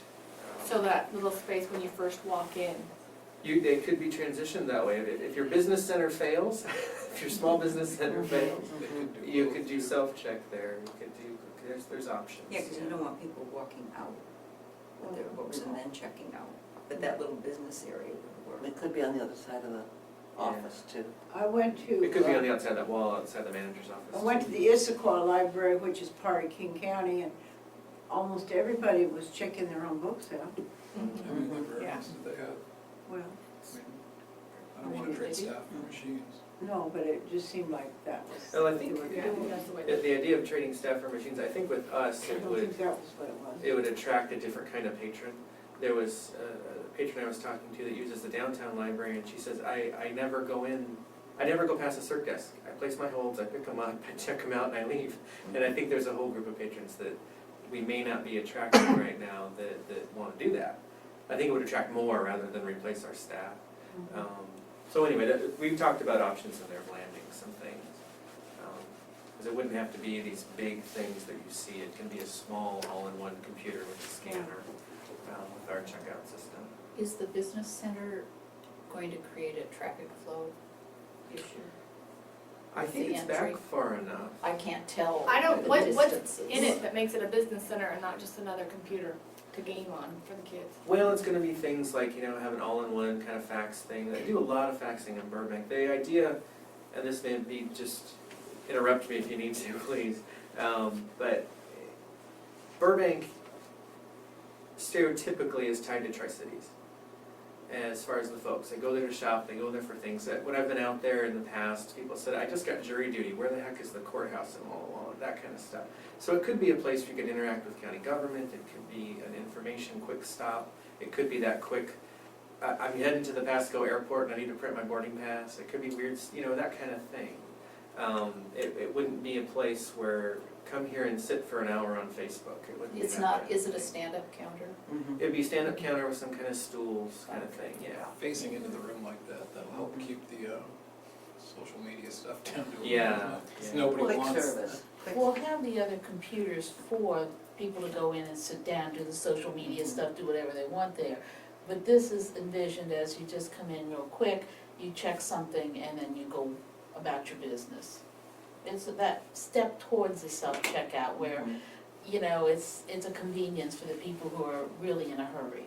So that little space when you first walk in. They could be transitioned that way. If your business center fails, if your small business center fails, you could do self-check there. You could do, there's options. Yeah, because you don't want people walking out with their books and then checking out. But that little business area would work. It could be on the other side of the office too. I went to. It could be on the outside of that wall, outside the manager's office. I went to the Issaquah Library, which is part of King County, and almost everybody was checking their own books out. How many librarians do they have? Well, I don't want to trade staff for machines. no, but it just seemed like that was. Well, I think Yeah, that's the way. the idea of trading staff for machines, I think with us, I don't think that was what it was. it would attract a different kind of patron. There was a patron I was talking to that uses the downtown library, and she says, I never go past the circ desk. I place my holds, I pick them up, I check them out, and I leave. And I think there's a whole group of patrons that we may not be attracting right now that want to do that. I think it would attract more rather than replace our staff. So anyway, we've talked about options in there of landing some things. Because it wouldn't have to be these big things that you see. It can be a small all-in-one computer with a scanner with our checkout system. Is the business center going to create a traffic flow issue? I think The it's entry. back far enough. I can't tell I don't, the what's distances. in it that makes it a business center and not just another computer to game on for the kids? Well, it's gonna be things like, have an all-in-one kind of fax thing. They do a lot of faxing in Burbank. The idea, and this may be just, interrupt me if you need to, please, but Burbank stereotypically is tied to Tri-Cities. As far as the folks, they go there to shop, they go there for things. When I've been out there in the past, people said, I just got jury duty, where the heck is the courthouse in Walla, that kind of stuff. So it could be a place where you could interact with county government, it could be an information quick stop, it could be that quick, I'm heading to the Pasco airport and I need to print my boarding pass, it could be weird, that kind of thing. It wouldn't be a place where, come here and sit for an hour on Facebook, it wouldn't be It's that not, kind of is it a thing. stand-up counter? It'd be a stand-up counter with some kind of stools kind of thing, yeah. Facing into the room like that, that'll help keep the social media stuff down to a Yeah, minimum, 'cause yeah. nobody Quick wants service. Quick- We'll have the other computers for people to go in and sit down, do the social media stuff, do whatever they want there. But this is envisioned as you just come in real quick, you check something, and then you go about your business. It's that step towards the self-checkout where, it's a convenience for the people who are really in a hurry.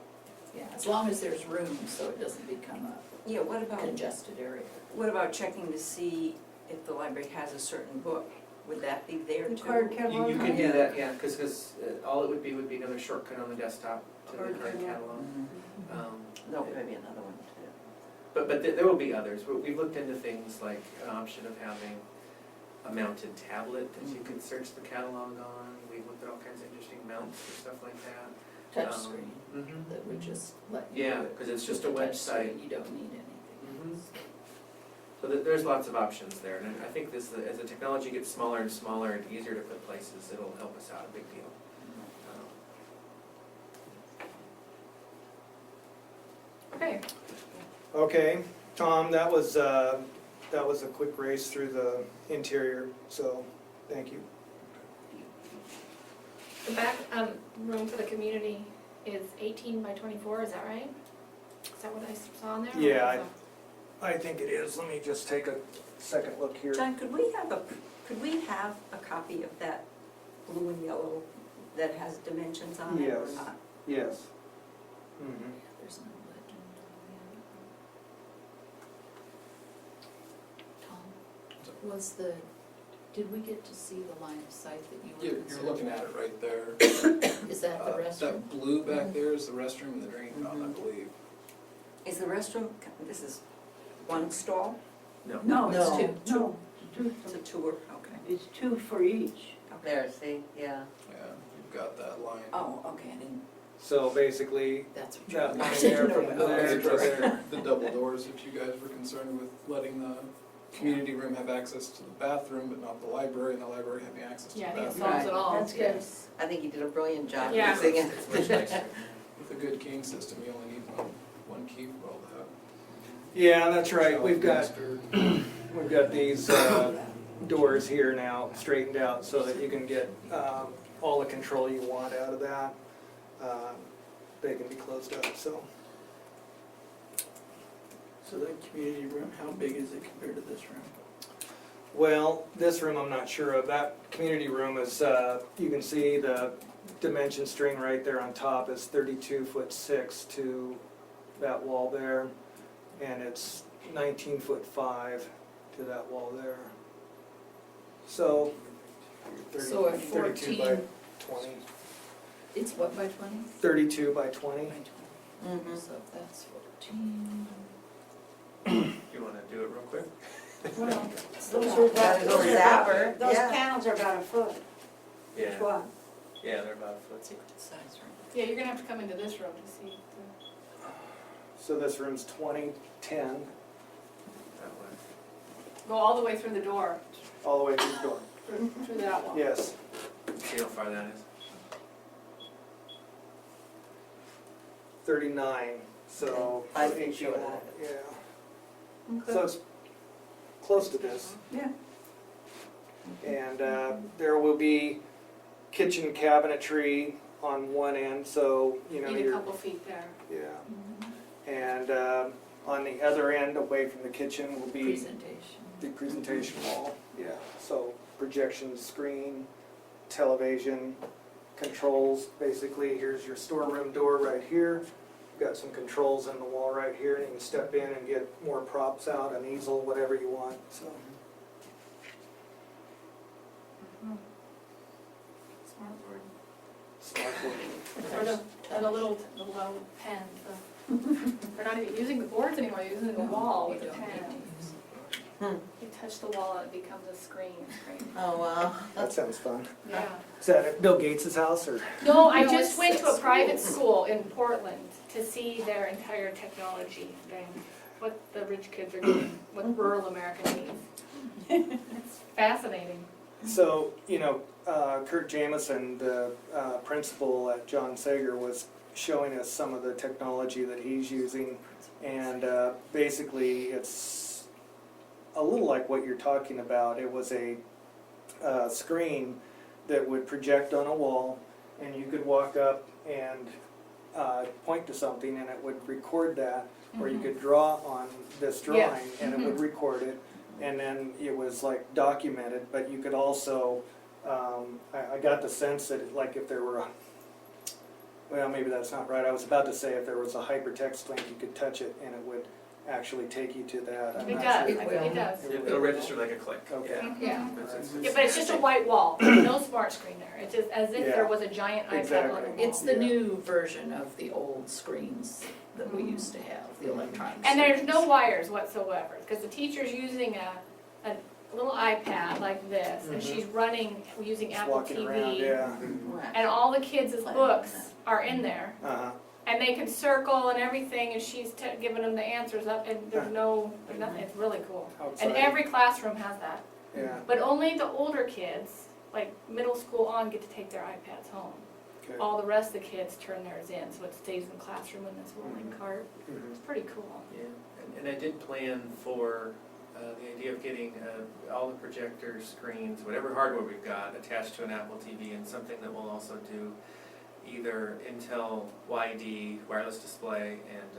Yeah, as long as there's room, so it doesn't become Yeah, what a about, congested area. what about checking to see if the library has a certain book? Would that be there The too? card catalog. You can do that, yeah, because all it would be another shortcut on the desktop to the Card card catalog. catalog. No, maybe another one too. But there will be others. We've looked into things like an option of having a mounted tablet that you could search the catalog on. We've looked at all kinds of interesting mounts and stuff like that. Touchscreen Mhm. that would just let you. Yeah, do it. because it's just a touchscreen, website. You don't need anything. Mhm. So there's lots of options there, and I think as the technology gets smaller and smaller and easier to put places, it'll help us out a big deal. Okay, Okay, Tom, that was a quick race through the interior, so thank you. the back, room for the community is 18 by 24, is that right? Is that what I saw in there? Yeah, I think it is. Let me just take a second look here. John, could we have a copy of that blue and yellow that has dimensions on it or Yes. not? Yes. Mhm. There's no legend on the Tom, did we get to see the line of sight that you were You're concerned looking at about? it right there. Is that the restroom? That blue back there is the restroom and the drain con, I believe. Is the restroom, this is one stall? No. No, it's No. two. No, It's a tour, okay. it's two for each. There, see, yeah. Yeah, you've got that line. Oh, okay, I didn't, So basically, That's what you're. that line there from there to there. The double doors, if you guys were concerned with letting the community room have access to the bathroom, but not the library, and the library having access to the Yeah, I think it bathroom. solves it all. That's good. Yes, I think you did a brilliant job Yeah. using it. It's much nicer. With a good keying system, you only need one key for all that. Yeah, that's right. We've got Master. these doors here now straightened out so that you can get all the control you want out of that. They can be closed up, so. So that community room, how big is it compared to this room? Well, this room I'm not sure of. That community room is, you can see the dimension string right there on top is 32'6" to that wall there. And it's 19'5" to that wall there. So, 30 So at 32 by 14, 20. it's what by 20? 32 by 20. By 20. Mhm. So if that's 14. You wanna do it real quick? Well, Got his old zapper, those yeah. panels are about a foot, each Yeah, one. yeah, they're about a foot. Size room. Yeah, you're gonna have to come into this room to see So this room's 2010, That way. go all the way through the door, all the way through the door. through that wall. Yes. See how far that is? 39, so. I think sure. Yeah. So it's close to this. Yeah. And there will be kitchen cabinetry on one end, so, Need a you're, couple feet there. yeah. Mhm. And on the other end, away from the kitchen, will be Presentation. the presentation wall. Yeah, so projection screen, television, controls. Basically, here's your storeroom door right here. You've got some controls in the wall right here, and you can step in and get more props out, an easel, whatever you want. So smart board. Or the little pen, they're not even using the boards anymore, they're using the wall with You the don't need pen. to use You touch the wall and it becomes a screen. Oh, wow. That sounds fun. Yeah. Is that at Bill Gates' house or? No, I No, just it's went to a at private school in Portland to see their entire technology thing, what the rich kids are doing, what rural America needs. It's fascinating. So, Kurt Jamison, the principal at John Sager, was showing us some of the technology that he's using. And basically, it's a little like what you're talking about. It was a screen that would project on a wall, and you could walk up and point to something, and it would record that. Or you could draw on this drawing, Yes. and it would record it. And then it was like documented, but you could also, I got the sense that like if there were well, maybe that's not right. I was about to say if there was a hypertext link, you could touch it and it would actually take you to that. I'm It not does, sure. I think it does. It'll register like a click. Okay. Yeah. It's- Yeah, but it's just a white wall, no smart screen there. It's just as if there Yeah. was a giant iPad on Exactly. the wall. It's the Yeah. new version of the old screens that we used to have, the electronic And there's screens. no wires whatsoever, because the teacher's using a little iPad like this, and Mhm. she's running, using Just Apple walking around, TV. yeah. And all the kids' Playing books with are in there, Uh-huh. and they can circle and everything, and she's giving them the answers up, and there's nothing, it's really cool. Outside. And every classroom has that, Yeah, but only the older kids, like middle school on, get to take their iPads home. okay. All the rest of the kids turn theirs in, so it stays in the classroom in this rolling cart. Mhm. It's pretty cool. Yeah, and I did plan for the idea of getting all the projector screens, whatever hardware we've got, attached to an Apple TV, and something that will also do either Intel YD wireless display and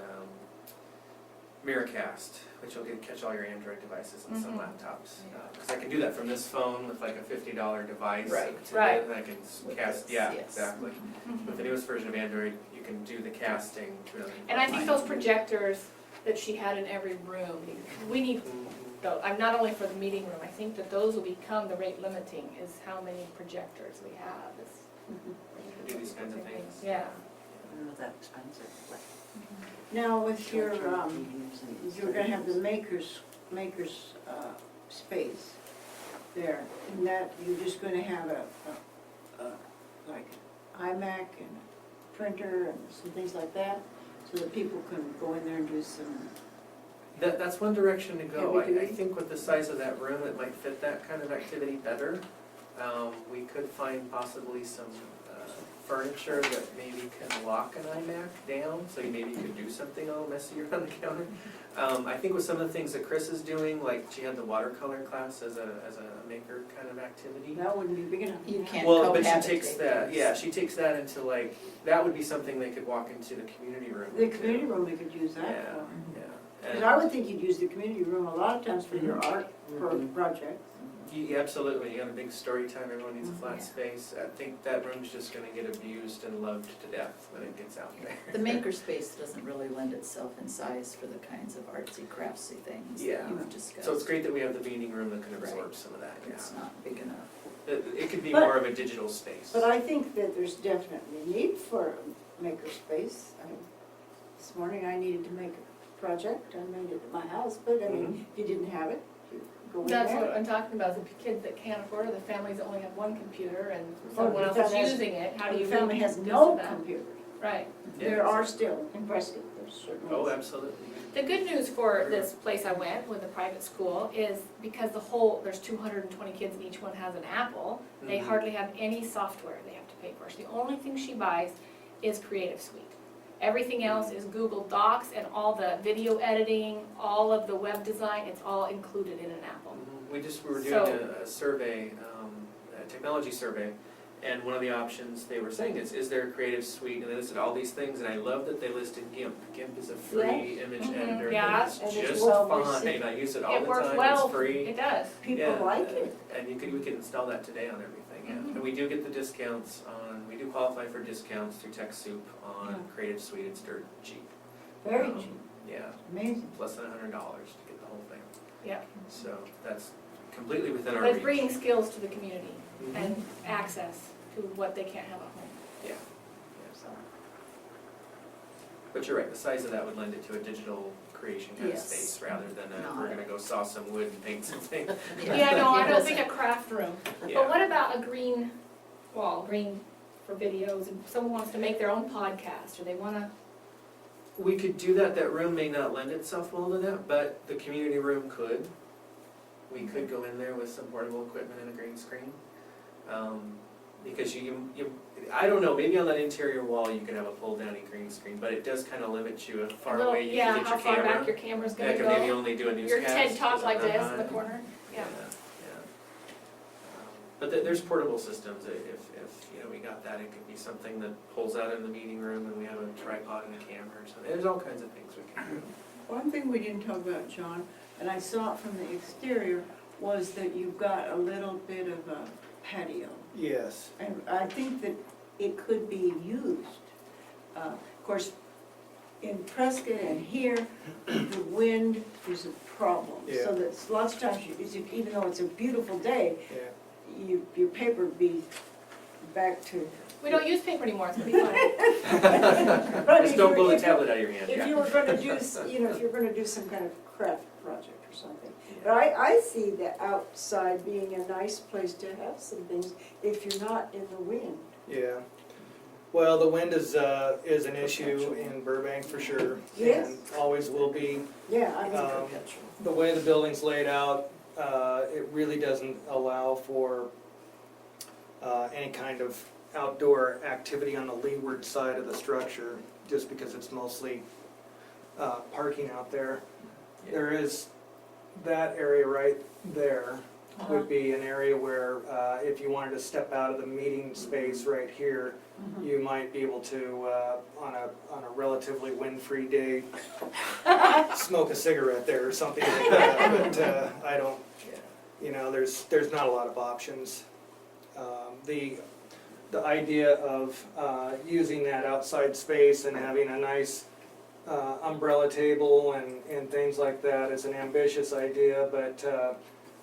Miracast, which will catch all your Android devices and some Mhm. laptops. Because I can do that from this phone with like a $50 device. Right. to Right. And I can With cast, this, yeah, yes. exactly. With the newest version of Android, you can do the casting really. And I think those projectors that she had in every room, we need those, I'm not only for the meeting room, I think that those will become the rate limiting, is how many projectors we have. Do these kinds of things. Yeah. Not that expensive. like Now with your, short-term meetings and you're gonna have the services. maker's space there, and that, you're just gonna have like iMac and a printer and some things like that, so that people can go in there and do some, That's one direction to go. Yeah, we I do. think with the size of that room, it might fit that kind of activity better. We could find possibly some furniture that maybe can lock an iMac down, so you maybe could do something a little messier on the counter. I think with some of the things that Chris is doing, like she had the watercolor class as a maker kind of activity. that wouldn't be big enough. You can't Well, but she cohabitate takes that, yeah, those. she takes that into like, that would be something they could walk into the community room. The too. community room, we could use that Yeah, for. yeah. Because I would think you'd use the community room a lot of times for your art project. Yeah, absolutely, you got a big story time, everyone needs a flat Yeah. space. I think that room's just gonna get abused and loved to death when it gets out there. The makerspace doesn't really lend itself in size for the kinds of artsy craftsy things that Yeah. you've discussed. So it's great that we have the meeting room that can absorb Right. some of that, It's yeah. not big enough. It could be But- more of a digital space. But I think that there's definitely a need for a makerspace. This morning I needed to make a project, I made it at my house, but I mean, if you didn't have it, you go in That's what there. I'm talking about, the kids that can't afford it, the families that only have one computer and Or someone the else is family has- using it, how do The you family link has this no to that? computer. Right. Yeah, There are exactly. still, in Prescott, there's certain Oh, ones. absolutely. The good news for this place I went with the private school is because there's 220 kids and each one has an Apple, they Mhm. hardly have any software they have to pay for. So the only thing she buys is Creative Suite. Everything else is Google Docs and all the video editing, all of the web design, it's all included in an Apple. We were doing So- a survey, a technology survey, And one of the options they were saying is there a creative suite, and they listed all these things, and I love that they listed GIMP. GIMP is a free image editor Yeah. that's And it's just well fine, received. I use it all It the works time, well, it's free. it does. People Yeah, like it. And we can install that today on everything, yeah. And we do get the discounts we do qualify for discounts through TechSoup on Yeah. Creative Suite, it's dirt cheap. Very Um, cheap, Yeah, amazing. less than $100 to get the whole thing. Yeah. So that's completely within our But it's reach. bringing skills to the community Mhm. and access to what they can't have at home. Yeah. So, But you're right, the size of that would lend it to a digital creation kind of Yes. space rather than No. we're gonna go saw some wood and paint something. Yeah, no, I It don't doesn't- think a craft room. Yeah. But what about a green wall, green for videos, and someone wants to make their own podcast, or they wanna, We could do that, that room may not lend itself well to that, but the community room could. We could go in there with some portable equipment and a green screen. Because I don't know, maybe on that interior wall you could have a pull-down green screen, but it does kind of limit you how far a little, away you yeah, can get how your far camera. back your camera's Yeah, gonna I could maybe go. only do a Your newscast. TED Talk like because I'm this in the behind. corner, yeah. But there's portable systems, if we got that, it could be something that pulls out in the meeting room and we have a tripod and a camera or something, there's all kinds of things we can do. One thing we didn't talk about, John, and I saw it from the exterior, was that you've got a little bit of a patio. Yes. And I think that it could be used. Of course, in Prescott and here, the wind is a problem. Yeah. So that lots of times, even though it's a beautiful day, Yeah. your paper be back to. We don't use paper anymore, it's gonna be fine. But Just if don't you- blow the if you- tablet out of your hand, If yeah. you were gonna do, if you're gonna do some kind of craft project or something. But I see the outside being a nice place to have some things if you're not in the wind. Yeah. Well, the wind is an issue in Burbank for sure. Yes. And always will be. Yeah, I mean, The way the building's laid out, it really doesn't allow for any kind of outdoor activity on the leeward side of the structure, just because it's mostly parking out there. There is that area right there would be an area where if you wanted to step out of the meeting space right here, you might be able to, on a relatively wind-free day, smoke a cigarette there or something like that, but I don't, there's not a lot of options. The idea of using that outside space and having a nice umbrella table and things like that is an ambitious idea, but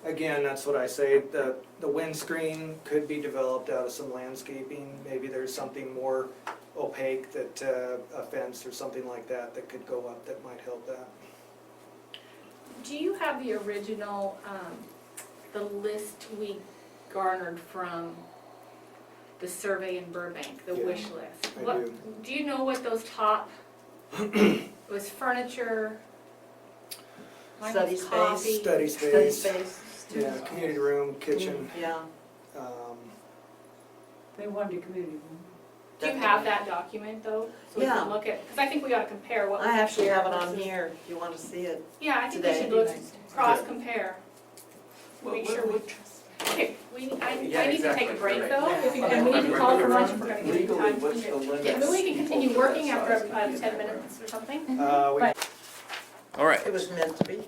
again, that's what I say, the windscreen could be developed out of some landscaping. Maybe there's something more opaque, that a fence or something like that that could go up that might help that. Do you have the original, the list we garnered from the survey in Burbank, the Yeah, wish list? I What- do. Do you know what those top, it was furniture? mine was Study space. coffee. Study Study space, space. yeah, community room, kitchen. Yeah. they wanted a community room. Do you have that document though? So we Yeah. can look at, because I think we ought to compare what we I actually share have it on versus- here, if you want to see it. Yeah, I think we today. should look, cross-compare. Well, Make sure we, okay, I Yeah, need to exactly, take a break right. though, Yeah. and we need to call for lunch if we're gonna get any Legally, time. what's the limit? Maybe we can continue working after Size can be 10 there. minutes or something. All right. It was meant to be.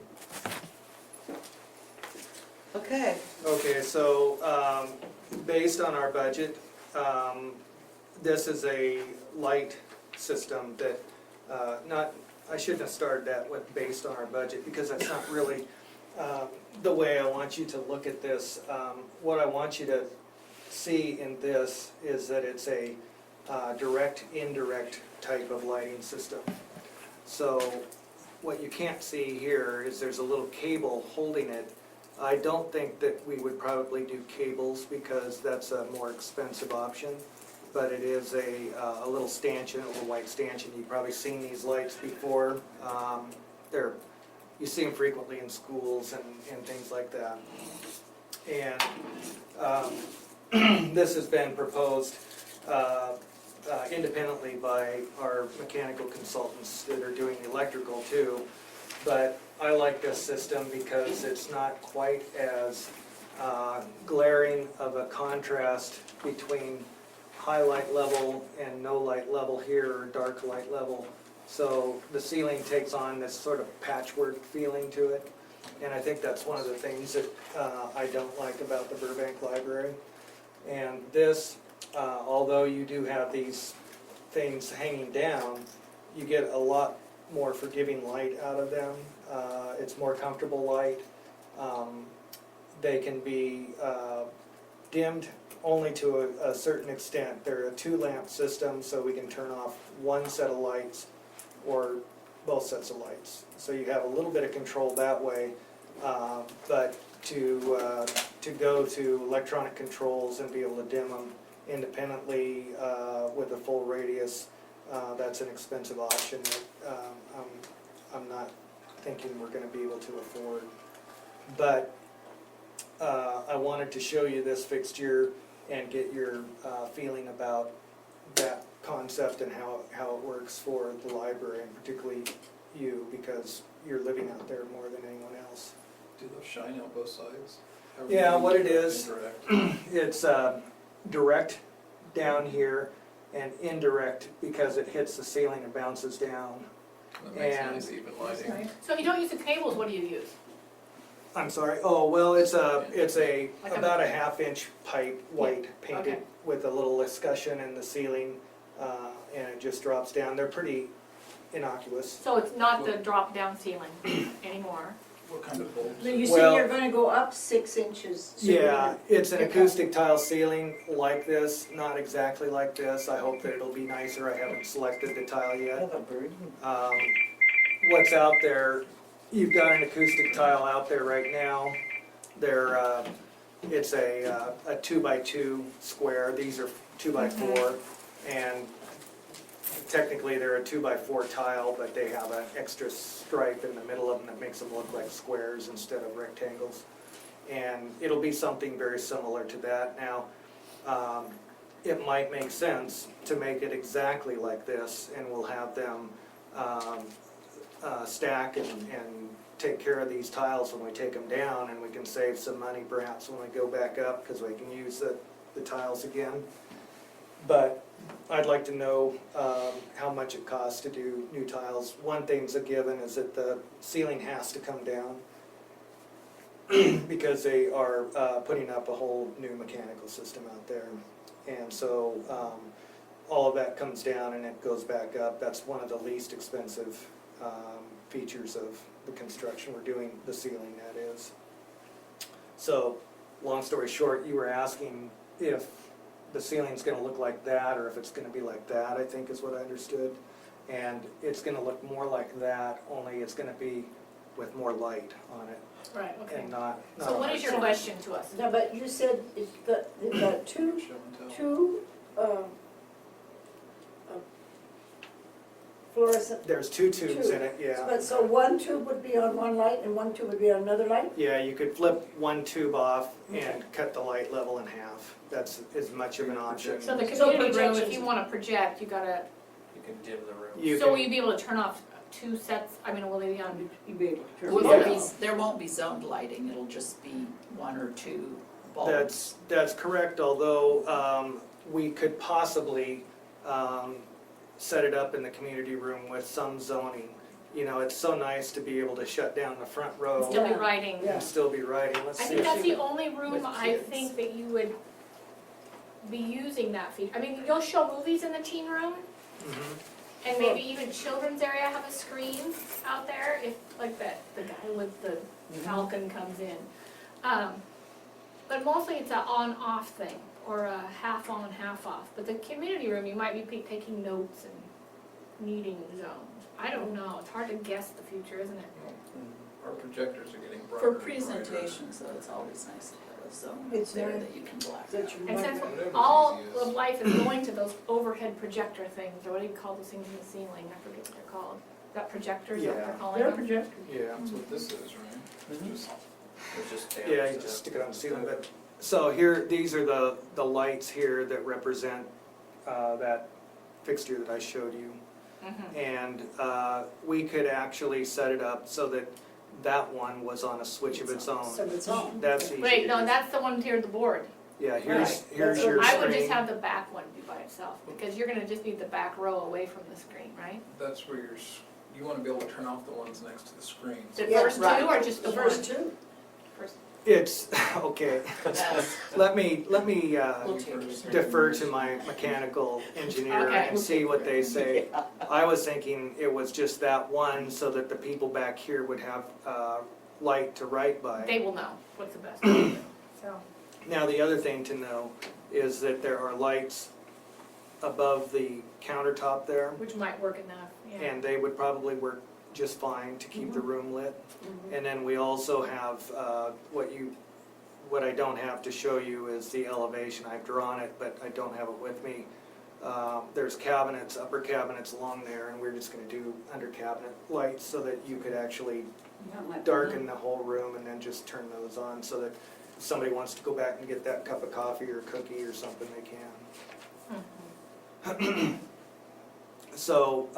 Okay. Okay, so, based on our budget, this is a light system that, I shouldn't have started that with based on our budget, because that's not really the way I want you to look at this. What I want you to see in this is that it's a direct, indirect type of lighting system. So, what you can't see here is there's a little cable holding it. I don't think that we would probably do cables because that's a more expensive option, but it is a little stanchion, a little white stanchion. You've probably seen these lights before. You see them frequently in schools and things like that. And this has been proposed independently by our mechanical consultants that are doing the electrical too. But I like this system because it's not quite as glaring of a contrast between high light level and no light level here, or dark light level. So the ceiling takes on this sort of patchwork feeling to it. And I think that's one of the things that I don't like about the Burbank Library. And this, although you do have these things hanging down, you get a lot more forgiving light out of them. It's more comfortable light. They can be dimmed only to a certain extent. They're a 2-lamp system, so we can turn off one set of lights or both sets of lights. So you have a little bit of control that way, but to go to electronic controls and be able to dim them independently with a full radius, that's an expensive option that I'm not thinking we're going to be able to afford. But I wanted to show you this fixture and get your feeling about that concept and how it works for the library, and particularly you, because you're living out there more than anyone else. Do those shine out both sides? Yeah, what it is, Indirect. it's direct down here and indirect because it hits the ceiling and bounces down. That makes And- nice even lighting. So if you don't use the cables, what do you use? I'm sorry, oh, well, it's a Like a- about a 1/2-inch pipe, white, painted okay. with a little escutcheon in the ceiling, and it just drops down. They're pretty innocuous. So it's not the drop-down ceiling anymore. What kind of bulbs? So you Well- say you're gonna go up 6 inches. so you're Yeah, gonna- it's an Okay. acoustic tile ceiling like this, not exactly like this. I hope that it'll be nicer. I haven't selected the tile I yet. have a bird. What's out there, you've got an acoustic tile out there right now. It's a 2x2 square. These are 2x4, and technically they're a 2x4 tile, but they have an extra stripe in the middle of them that makes them look like squares instead of rectangles. And it'll be something very similar to that. Now, it might make sense to make it exactly like this, and we'll have them stack and take care of these tiles when we take them down, and we can save some money perhaps when we go back up, because we can use the tiles again. But I'd like to know how much it costs to do new tiles. One thing's a given is that the ceiling has to come down because they are putting up a whole new mechanical system out there. And so all of that comes down and it goes back up. That's one of the least expensive features of the construction we're doing, the ceiling that is. So, long story short, you were asking if the ceiling's gonna look like that or if it's gonna be like that, I think is what I understood. And it's gonna look more like that, only it's gonna be with more light on it Right, okay. and not. So what is your question to us? No, but you said it's got two, Show and tell. two, fluorescent, There's two tubes in it, yeah. but so one tube would be on one light and one tube would be on another light? Yeah, you could flip one tube off and cut the light level in half. That's as much of an option. So the So community room, if projections- you wanna project, you gotta, You can dim the room. You so can- will you be able to turn off 2 sets, I mean, will they be on? You'd be able to turn Well, it there'll on. be, there won't be zoned lighting, it'll just be 1 or 2 bulbs. That's correct, although we could possibly set it up in the community room with some zoning. You know, it's so nice to be able to shut down the front row Still be Yeah. writing? Yeah. and still be writing. Let's I see think if that's you the only room with I kids. think that you would be using that feature. I mean, you'll show movies in the teen room, Mhm. and maybe even children's area have a screen out there, if like the guy with the falcon comes in. But mostly it's a on-off thing, or a half on, half off. But the community room, you might be taking notes and needing zones. I don't know, it's hard to guess the future, isn't it? Our projectors are getting brighter For and brighter. presentations, though, it's always nice to have a zone It's there nice. that you can black That out. you And might since want- Whatever's all easiest. of life is going to those overhead projector things, or what do you call those things in the ceiling? I forget what they're called. Is that projectors, is that what they're Yeah. calling They're them? projected. Yeah. That's what this is, right? Just- It's just Yeah, you just stick it on the ceiling, but, so here, these are the lights here that represent that fixture that I showed you. Mhm. And we could actually set it up so that that one was on a switch of its So own. it's on. That's easy. Wait, no, that's the one here at the board. Yeah, here's Right. your I would just screen. have the back one be by itself, because you're gonna just need the back row away from the screen, right? That's where you wanna be able to turn off the ones next to the screen. The Yeah, first two right. or just the The one? first two. First- It's, okay, let me We'll take your defer to my mechanical engineer Okay. and see what they say. I was thinking it was just that one so that the people back here would have light to write by. They will know what's the best way to do it, so. Now, the other thing to know is that there are lights above the countertop there, Which might work enough, yeah. and they would probably work just fine to keep the room lit. Mhm. And then we also have, what I don't have to show you is the elevation. I've drawn it, but I don't have it with me. There's cabinets, upper cabinets along there, and we're just gonna do under cabinet lights so that you could actually Not like darken the whole room and then just turn those on so that if somebody wants to go back and get that cup of coffee or cookie or something, they can. Mhm. So,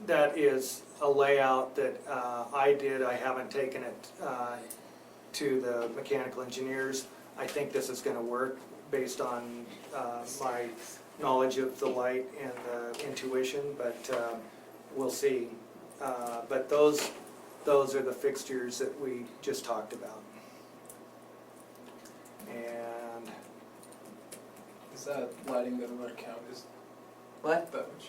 that is a layout that I did. I haven't taken it to the mechanical engineers. I think this is gonna work based on my knowledge of the light and the intuition, but we'll see. But those are the fixtures that we just talked about. And Is that lighting gonna count, is What? that what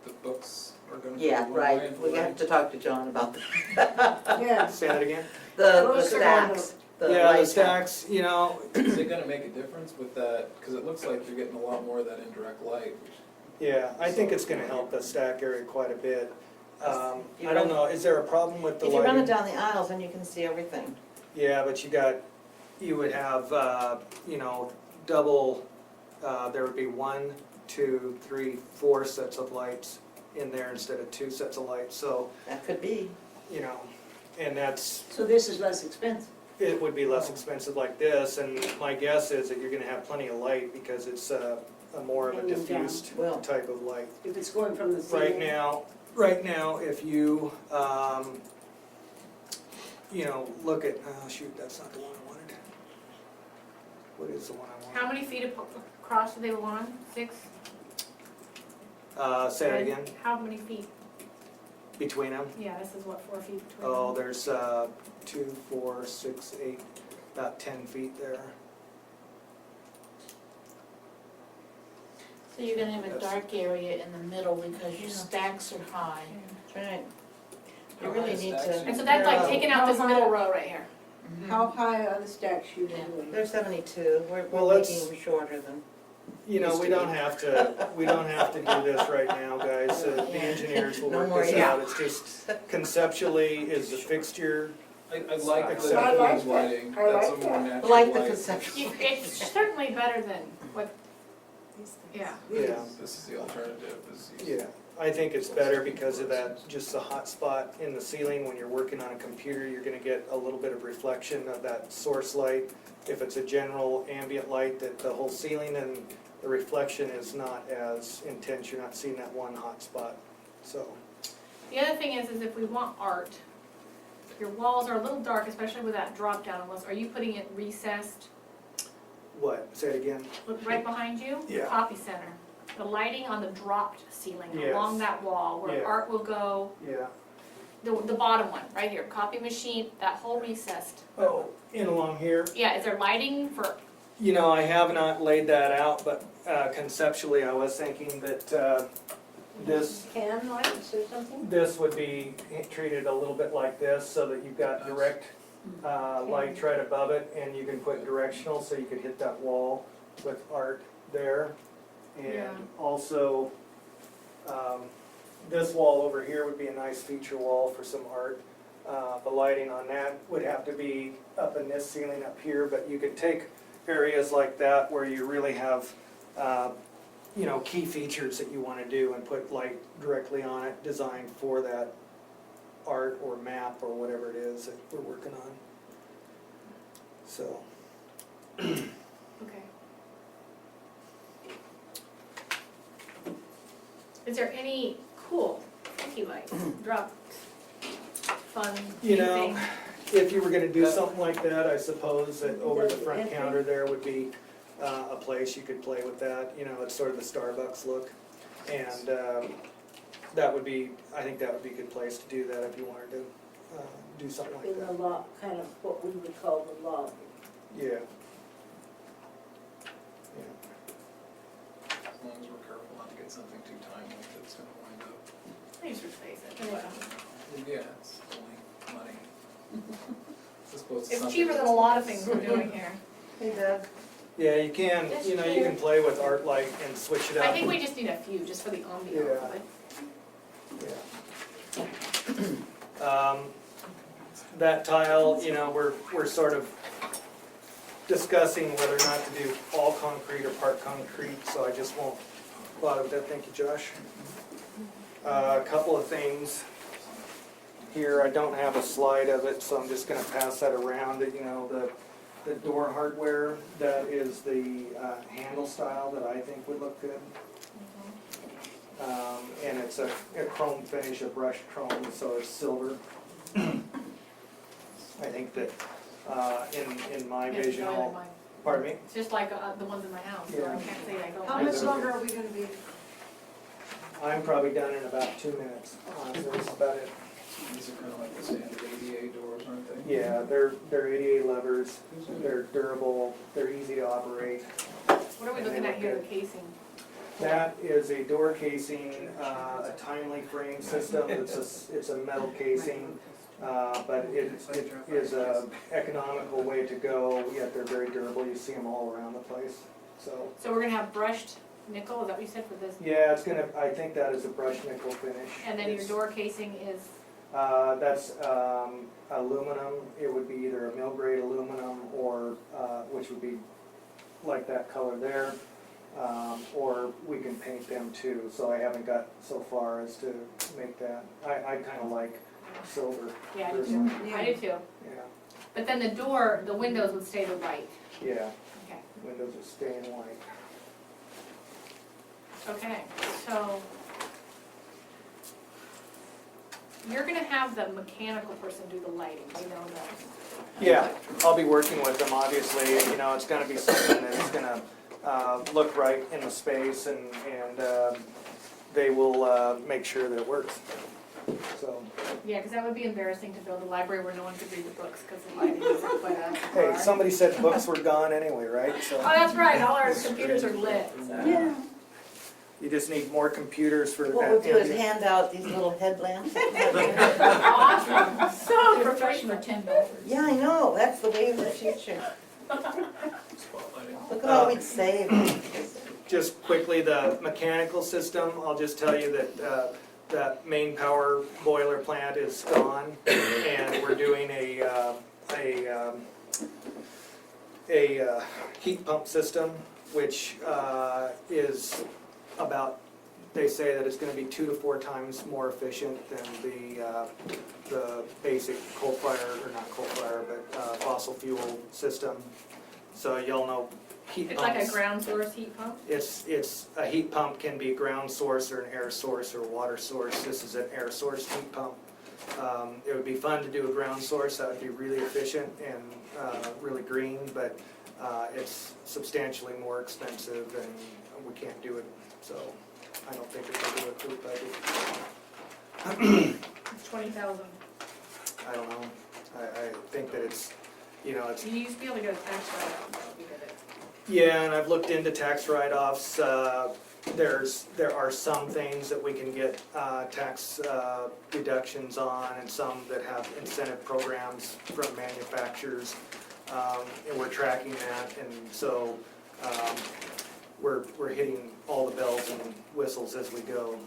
the books are gonna? Yeah, be one way right, and we lighting- have to talk to John about that. Yeah. say that again? The Those are stacks, the Yeah, light the stacks, Is it gonna make a difference with that, cause it looks like you're getting a lot more of that indirect light, which yeah, I think it's gonna help the stack area quite a bit. You I don't run- know, is there a problem with the If you run it lighting? down the aisles, then you can see everything. Yeah, but you would have, double, there would be 1, 2, 3, 4 sets of lights in there instead of 2 sets of lights, so, That could be. and that's, So this is less expensive. it would be less expensive like this, and my guess is that you're gonna have plenty of light because it's a more of a Hanging down. diffused Well. type of light. If it's going from the ceiling. Right now, if you, look at, oh shoot, that's not the one I wanted. What is the one I wanted? How many feet across do they go on? 6? Say that again, How many feet? between them? Yeah, this is what, 4 feet between Oh, them? there's 2, 4, 6, 8, about 10 feet there. So you're gonna have a Yes. dark area in the middle because your Yeah. stacks are high. That's right. You How really high need stacks to. And so that's like narrow. taking out this middle row right here. How high are the stacks you Yeah. doing? They're 72, Well, we're let's- making them shorter than. We don't have to do this right now, guys. The engineers will No work more this yet. out. It's just conceptually, is the fixture, I like the Accept- I like diffused that. lighting, I that's a like more that. natural Like the light. conceptual. It's certainly better than what, yeah. yeah. This is the alternative, is these- Yeah, I think it's better because of that, just the hot spot in the ceiling. When you're working on a computer, you're gonna get a little bit of reflection of that source light. If it's a general ambient light, that the whole ceiling and the reflection is not as intense, you're not seeing that one hot spot, so. The other thing is if we want art, your walls are a little dark, especially with that drop down unless, are you putting it recessed? What, say it again? Look right behind you, Yeah. copy center. The lighting on the dropped ceiling Yes. along that wall where Yeah. art will go, Yeah. the bottom one, right here, copy machine, that whole recessed. Oh, in along here? Yeah, is there lighting for, I have not laid that out, but conceptually, I was thinking that this Can lights or something? This would be treated a little bit like this, so that you've got direct light right above it, and you can put directional, so you could hit that wall with art there. Yeah. And also, this wall over here would be a nice feature wall for some art. The lighting on that would have to be up in this ceiling up here, but you could take areas like that where you really have key features that you want to do and put light directly on it, designed for that art or map or whatever it is that we're working on. So, okay. Is there any cool funky lights, drop fun You know, thing. if you were gonna do something like that, I suppose that over the front counter there would be a place you could play with that. You know, it's sort of the Starbucks look. And that would be, I think that would be a good place to do that if you wanted to do something like In the that. kind of what we would call the lobby. Yeah. As long as we're careful not to get something too timely that's gonna wind up, Please replace it. Wow. yeah, it's only money. As opposed to It's something cheaper than a that's- lot of things we're doing here. Hey Doug. Yeah, you can, you know, you can play with art light and switch it up. I think we just need a few, just for the ambiance of it. Yeah. That tile, you know, we're sort of discussing whether or not to do all concrete or part concrete, so I just won't bother with that. Thank you, Josh. A couple of things here, I don't have a slide of it, so I'm just gonna pass that around. You know, the door hardware, that is the handle style that I think would look good. And it's a chrome finish, a brushed chrome, so it's silver. I think that in my It's vision, better than mine. pardon me? It's just like the ones in my house, so I Yeah. can't say I don't. How like much them. longer are we gonna be? I'm probably done in about 2 minutes. That's about it. These are kind of like the standard ADA doors, aren't they? Yeah, they're ADA levers, they're durable, they're easy to operate. What are we looking at here, the casing? That is a door casing, a timely frame system. It's a metal casing, but it is a economical way to go, yet they're very durable. You see them all around the place, so. So we're gonna have brushed nickel, is that what you said for this? Yeah, it's gonna, I think that is a brushed nickel finish. And then your It's- door casing is, That's aluminum. It would be either a mill grade aluminum or, which would be like that color there, or we can paint them too. So I haven't got so far as to make that. I kind of like silver yeah, I do personally. too. I do too. Yeah, But then the door, the windows would stay the white. yeah. Okay. Windows are staying white. Okay, so you're gonna have the mechanical person do the lighting, you know that? Yeah, I'll be working with them, obviously. You know, it's gonna be something that's gonna look right in the space, and they will make sure that it works. So, Yeah, because that would be embarrassing to build a library where no one could read the books because the lighting isn't quite up to hey, par. somebody said books were gone anyway, right? Oh, So that's right, all our computers are lit, so. Yeah. you just need more computers for What we'll do is that. hand out these little headlamps. Awesome, so They're professional. for $10. Yeah, I know, that's the way of the future. Spotlighting. Look at all we'd save. Just quickly, the mechanical system, I'll just tell you that that main power boiler plant is gone, and we're doing a heat pump system, which is about, they say that it's gonna be 2 to 4 times more efficient than the basic coal fire, or not coal fire, but fossil fuel system. So y'all know heat It's pumps. like a ground source heat pump? It's, a heat pump can be a ground source or an air source or a water source. This is an air source heat pump. It would be fun to do a ground source, that would be really efficient and really green, but it's substantially more expensive and we can't do it, so I don't think we can do it for the budget. 20,000. I don't know. I think that it's, you know, it's. You used to be able to get a tax write-off if you did it. Yeah, and I've looked into tax write-offs. There are some things that we can get tax deductions on, and some that have incentive programs from manufacturers, and we're tracking that, and so we're hitting all the bells and whistles as we go.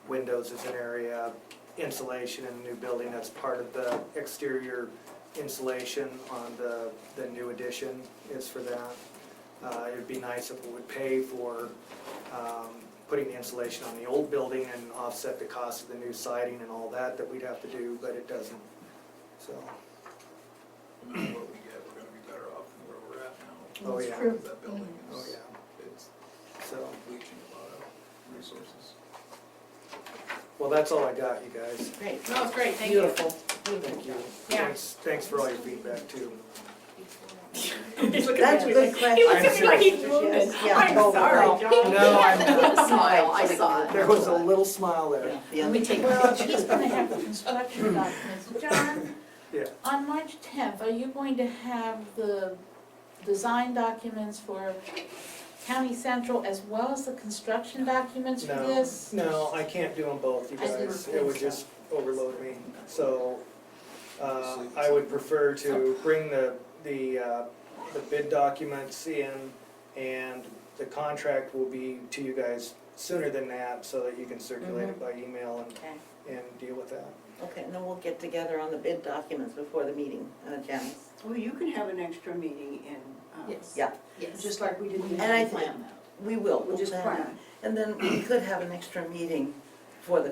Windows is an area, insulation in the new building, that's part of the exterior insulation on the new addition is for that. It would be nice if we would pay for putting the insulation on the old building and offset the cost of the new siding and all that we'd have to do, but it doesn't, so. No matter what we get, we're gonna be better off than where we're at now. Oh, yeah. Because that building Oh, is, yeah, it's so. leaching a lot of resources. Well, that's all I got, you guys. Great, No, it's great, thank you. beautiful. Thank you. Yeah. Thanks for all your feedback too. He's looking That's at a me good like- question. He looks at me like he's wounded. Yeah, I'm totally. sorry, No. John. No, I'm The smile, I saw it. There was a little smile there. Yeah. Let me take a Well, picture. she's gonna have the construction documents. John, Yeah. on March 10th, are you going to have the design documents for County Central as well as the construction documents for No, this? no, I can't do them both, you I didn't guys. It think would so. just overload me. So, I would prefer to bring the bid documents in, and the contract will be to you guys sooner than that, so that you can circulate it by email Okay, and deal with that. okay, and then we'll get together on the bid documents before the meeting, Janice. Well, you can have an extra meeting in, Yes. Yeah. Yes. just like we did. We in- And I can think- plan that. We will, We'll just plan. And then we could have an extra meeting for the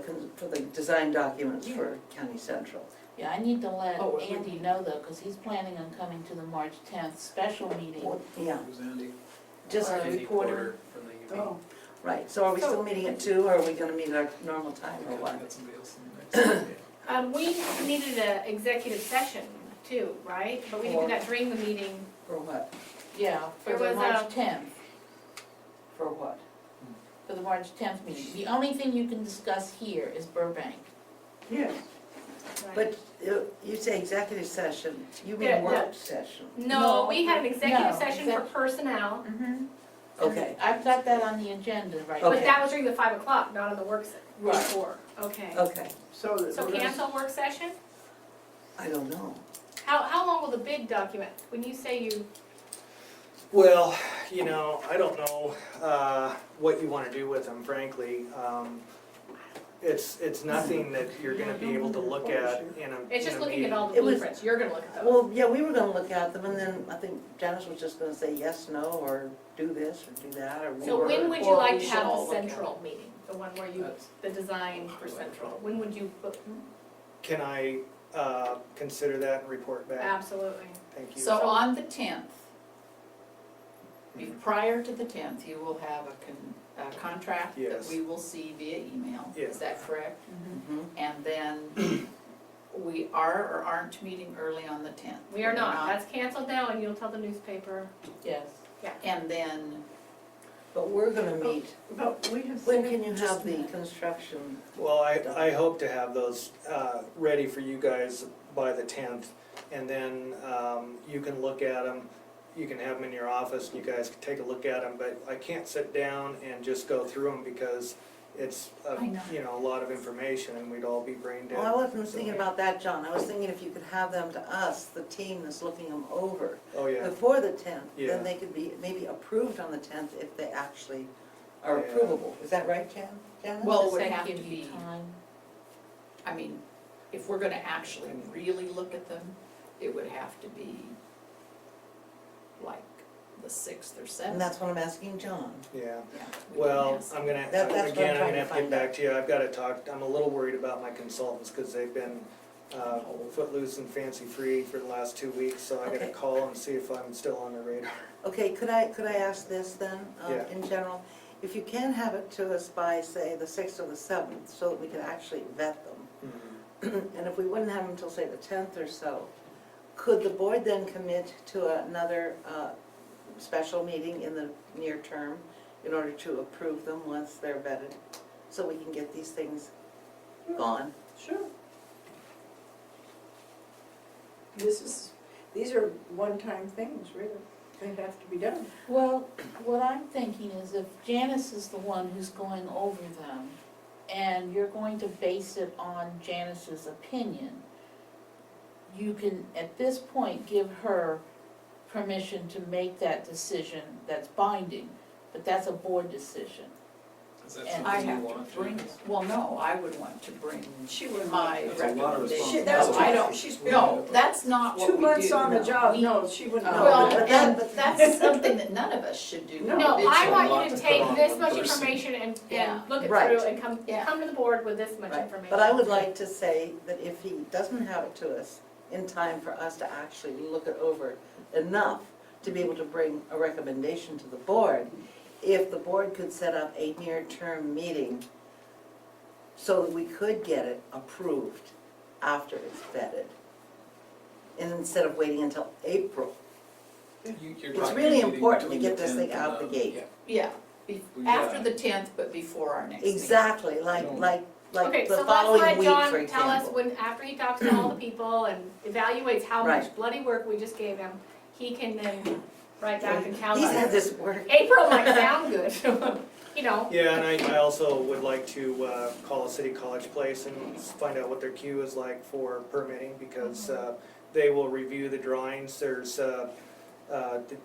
design documents for County Central. Yeah, I need to let Oh, we're Andy know though, because he's planning on coming to the March 10th special meeting. Well, yeah, Who's Andy? just, Or Andy reporter. Porter from the UV. Oh, right, so are we still meeting at 2, or are we gonna meet at our normal time, or Okay, what? got somebody else in the next. We needed an executive session too, right? But we can do that during the meeting. For what? Yeah, for There the was March a- 10th, For what? for the March 10th meeting. The only thing you can discuss here is Burbank. yes. But you say executive session, you mean Yeah, work session? No, we had an executive No, session for exec- personnel, Mm-hmm. Okay, I've got that on the agenda right but Okay. that was during the 5 o'clock, not on the work session. Right. Before, okay. okay, So. So we're gonna- cancel work session? I don't know. How long will the bid document, when you say you, Well, you know, I don't know what you want to do with them, frankly. It's nothing that you're gonna be able to look at in a it's just in a looking at meeting. all the It was- blueprints, you're gonna look at those. Well, yeah, we were gonna look at them, and then I think Janice was just gonna say yes, no, or do this, or do that, or. So when would you or like we to should have all the look at central meeting, the one where you, That's- the design for central? When would you, Can I consider that and report back? absolutely. Thank you. So on the 10th, prior to the 10th, you will have a contract that Yes. we will see via email. Yeah. Is that correct? Mhm. And then we are or aren't meeting early on the 10th. We are not, that's canceled now, and you'll tell the newspaper. Yes. And then, But we're gonna meet, But we have. when can you just have the met. construction? Well, I hope to have those ready for you guys by the 10th, and then you can look at them. You can have them in your office, and you guys can take a look at them, but I can't sit down and just go through them because it's, I know. you know, a lot of information, and we'd all be brain dead. Well, I wasn't thinking about that, John, I was thinking if you could have them to us, the team that's looking them over, Oh, yeah. before the 10th, Yeah. then they could be maybe approved on the 10th if they actually are Yeah. approvable. Is that right, Janice? Well, it Does would that have give to you be- time? I mean, if we're gonna actually really look at them, it would have to be like the 6th or 7th. And that's what I'm asking John. Yeah. Yeah, we Well, can ask. I'm gonna, That's what I'm again, I'm trying gonna to have to get find back out. to you. I've gotta talk, I'm a little worried about my consultants, because they've been footloose and fancy-free for the last 2 weeks, so I gotta Okay. call and see if I'm still on the radar. Okay, could I ask this then, Yeah. in general? If you can have it to us by, say, the 6th or the 7th, so that we can actually vet them, and if we wouldn't have them until, say, the 10th or so, could the board then commit to another special meeting in the near term in order to approve them once they're vetted, so we can get these things gone? Sure. These are one-time things, really. They have to be done. Well, what I'm thinking is if Janice is the one who's going over them, and you're going to base it on Janice's opinion, you can, at this point, give her permission to make that decision that's binding, but that's a board decision. Is that And I something you have want to bring, well, no, I would want to bring She would my That's a lot of recommendation. responsibility. No, I don't, She's been no, that's not what we 2 do. months on the no. job, We- no, she wouldn't know. Well, And that's something that none of us should do. No. No, It's I a want lot you to to take put on this one much person. information and Yeah. look it Right. through and come Yeah. to the board with this much Right, information. but I would like to say that if he doesn't have it to us in time for us to actually look it over enough to be able to bring a recommendation to the board, if the board could set up a near-term meeting so that we could get it approved after it's vetted. And instead of waiting until April. It's really important to get this thing out the gate. Yeah, after the 10th, but before our next meeting. Exactly, like Okay, the so let's following let week, for John tell us example. when, after he talks to all the people and evaluates how much Right. bloody work we just gave him, he can then write back and tell He's had us. this work. April might sound good, you know. Yeah, and I also would like to call a City College Place and find out what their queue is like for permitting, because they will review the drawings. There's, the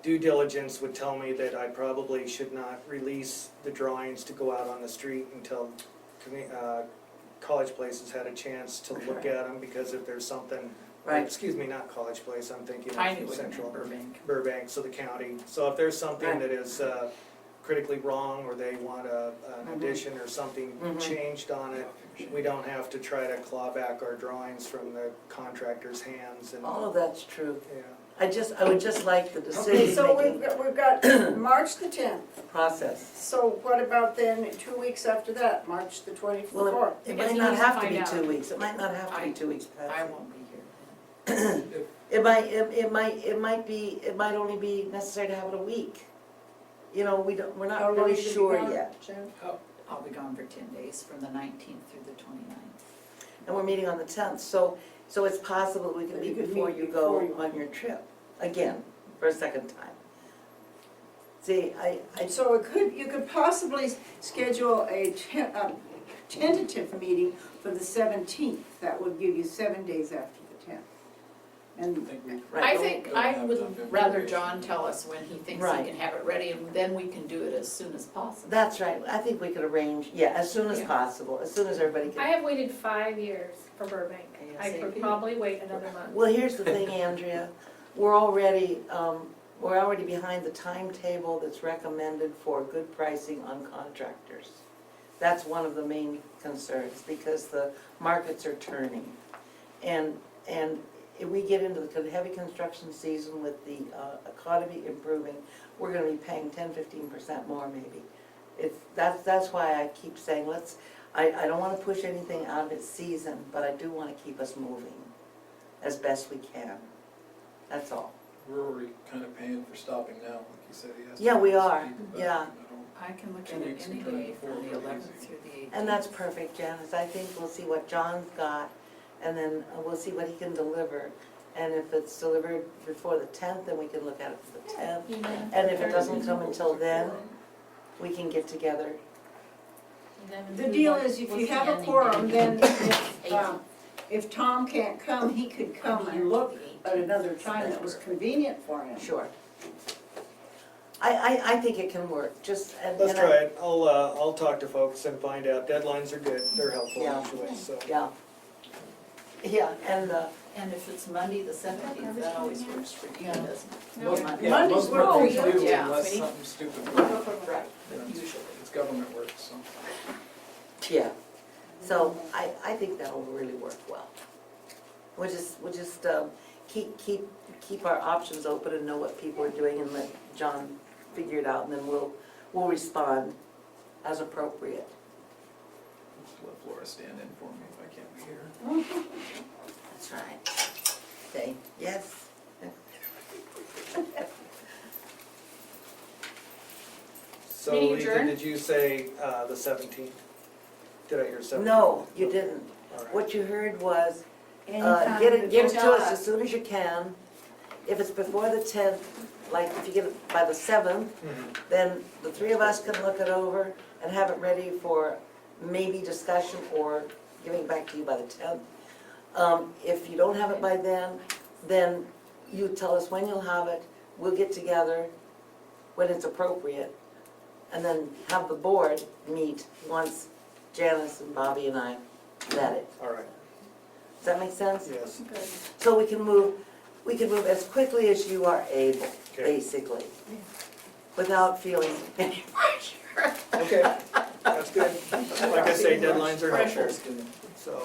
due diligence would tell me that I probably should not release the drawings to go out on the street until College Place has had a chance to look at them, because if there's something, Right. excuse me, not College Place, I'm thinking I knew of it meant Central. Burbank. Burbank, so the county. So if there's something Right. that is critically wrong, or they want an addition or something changed on it, we don't have to try to claw back our drawings from the contractor's hands and, All of that's true. yeah. I would just like the Okay, so decision-making we've got March the 10th. process. So what about then 2 weeks after that, March the 24th? Well, it Because might he not needs to have to find be out. 2 weeks, it might not have to be 2 weeks, I Patsy. won't be here. It might only be necessary to have it a week. You know, we're How not long really is it sure gone, yet. Jen? I'll be gone for 10 days, from the 19th through the 29th. And we're meeting on the 10th, so it's possible we can That meet you could before meet you before go you- on your trip, again, for a second time. See, So you could possibly schedule a tentative meeting for the 17th. That would give you 7 days after the 10th. And I think I have would enough rather information. John tell us when he thinks he Right. can have it ready, and then we can do it as soon as possible. that's right, I think we could arrange, yeah, as soon as Yeah. possible, as soon as everybody I can. have waited 5 years for Burbank. I could ASAP. probably wait another month. Well, here's the thing, Andrea, we're already behind the timetable that's recommended for good pricing on contractors. That's one of the main concerns, because the markets are turning. And if we get into the heavy construction season with the economy improving, we're gonna be paying 10–15% more maybe. That's why I keep saying, I don't wanna push anything out of its season, but I do wanna keep us moving as best we can. That's all. We're already kind of paying for stopping now, like you said, he has. to Yeah, we pay are. people back, Yeah. and I don't- I can look 2 at it weeks any and turn day it from the forward. 11th through the 18th. And that's perfect, Janice, I think we'll see what John's got, and then we'll see what he can deliver. And if it's delivered before the 10th, then we can look at it for the 10th. And if it doesn't come until then, we can get together. the deal is, if you have a quorum, then if Tom can't come, he could come and look at another time that was convenient for him. Sure. I think it can work, Let's try it. I'll talk to folks and find out. Deadlines are good, they're helpful Yeah. actually, so. Yeah. Yeah, and, And if it's Monday the 17th, that always works for you, doesn't it? No. Monday. Yeah, Mondays most work Mondays for you. do, Yeah. unless Ready? something stupid. Right, Yeah. usually. It's government work, so. yeah, so I think that'll really work well. We'll just keep our options open and know what people are doing, and let John figure it out, and then we'll respond as appropriate. Let Flora stand in for me if I can't be here. That's right. Say, yes. So Meeting Lisa, adjourned? did you say the 17th? Did I hear 17th? No, you didn't. All right. What you heard was, Anytime get it before- to us as soon as you can. If it's before the 10th, like if you get it by the 7th, Mhm. then the three of us can look it over and have it ready for maybe discussion or giving back to you by the 10th. If you don't have it by then you tell us when you'll have it, we'll get together when it's appropriate, and then have the board meet once Janice and Bobby and I vet it. All right, Does that make sense? yes. So we can move as quickly as you are able, Okay. basically, without feeling any pressure. Okay, that's good. Like I say, deadlines are helpful, Pressure's so.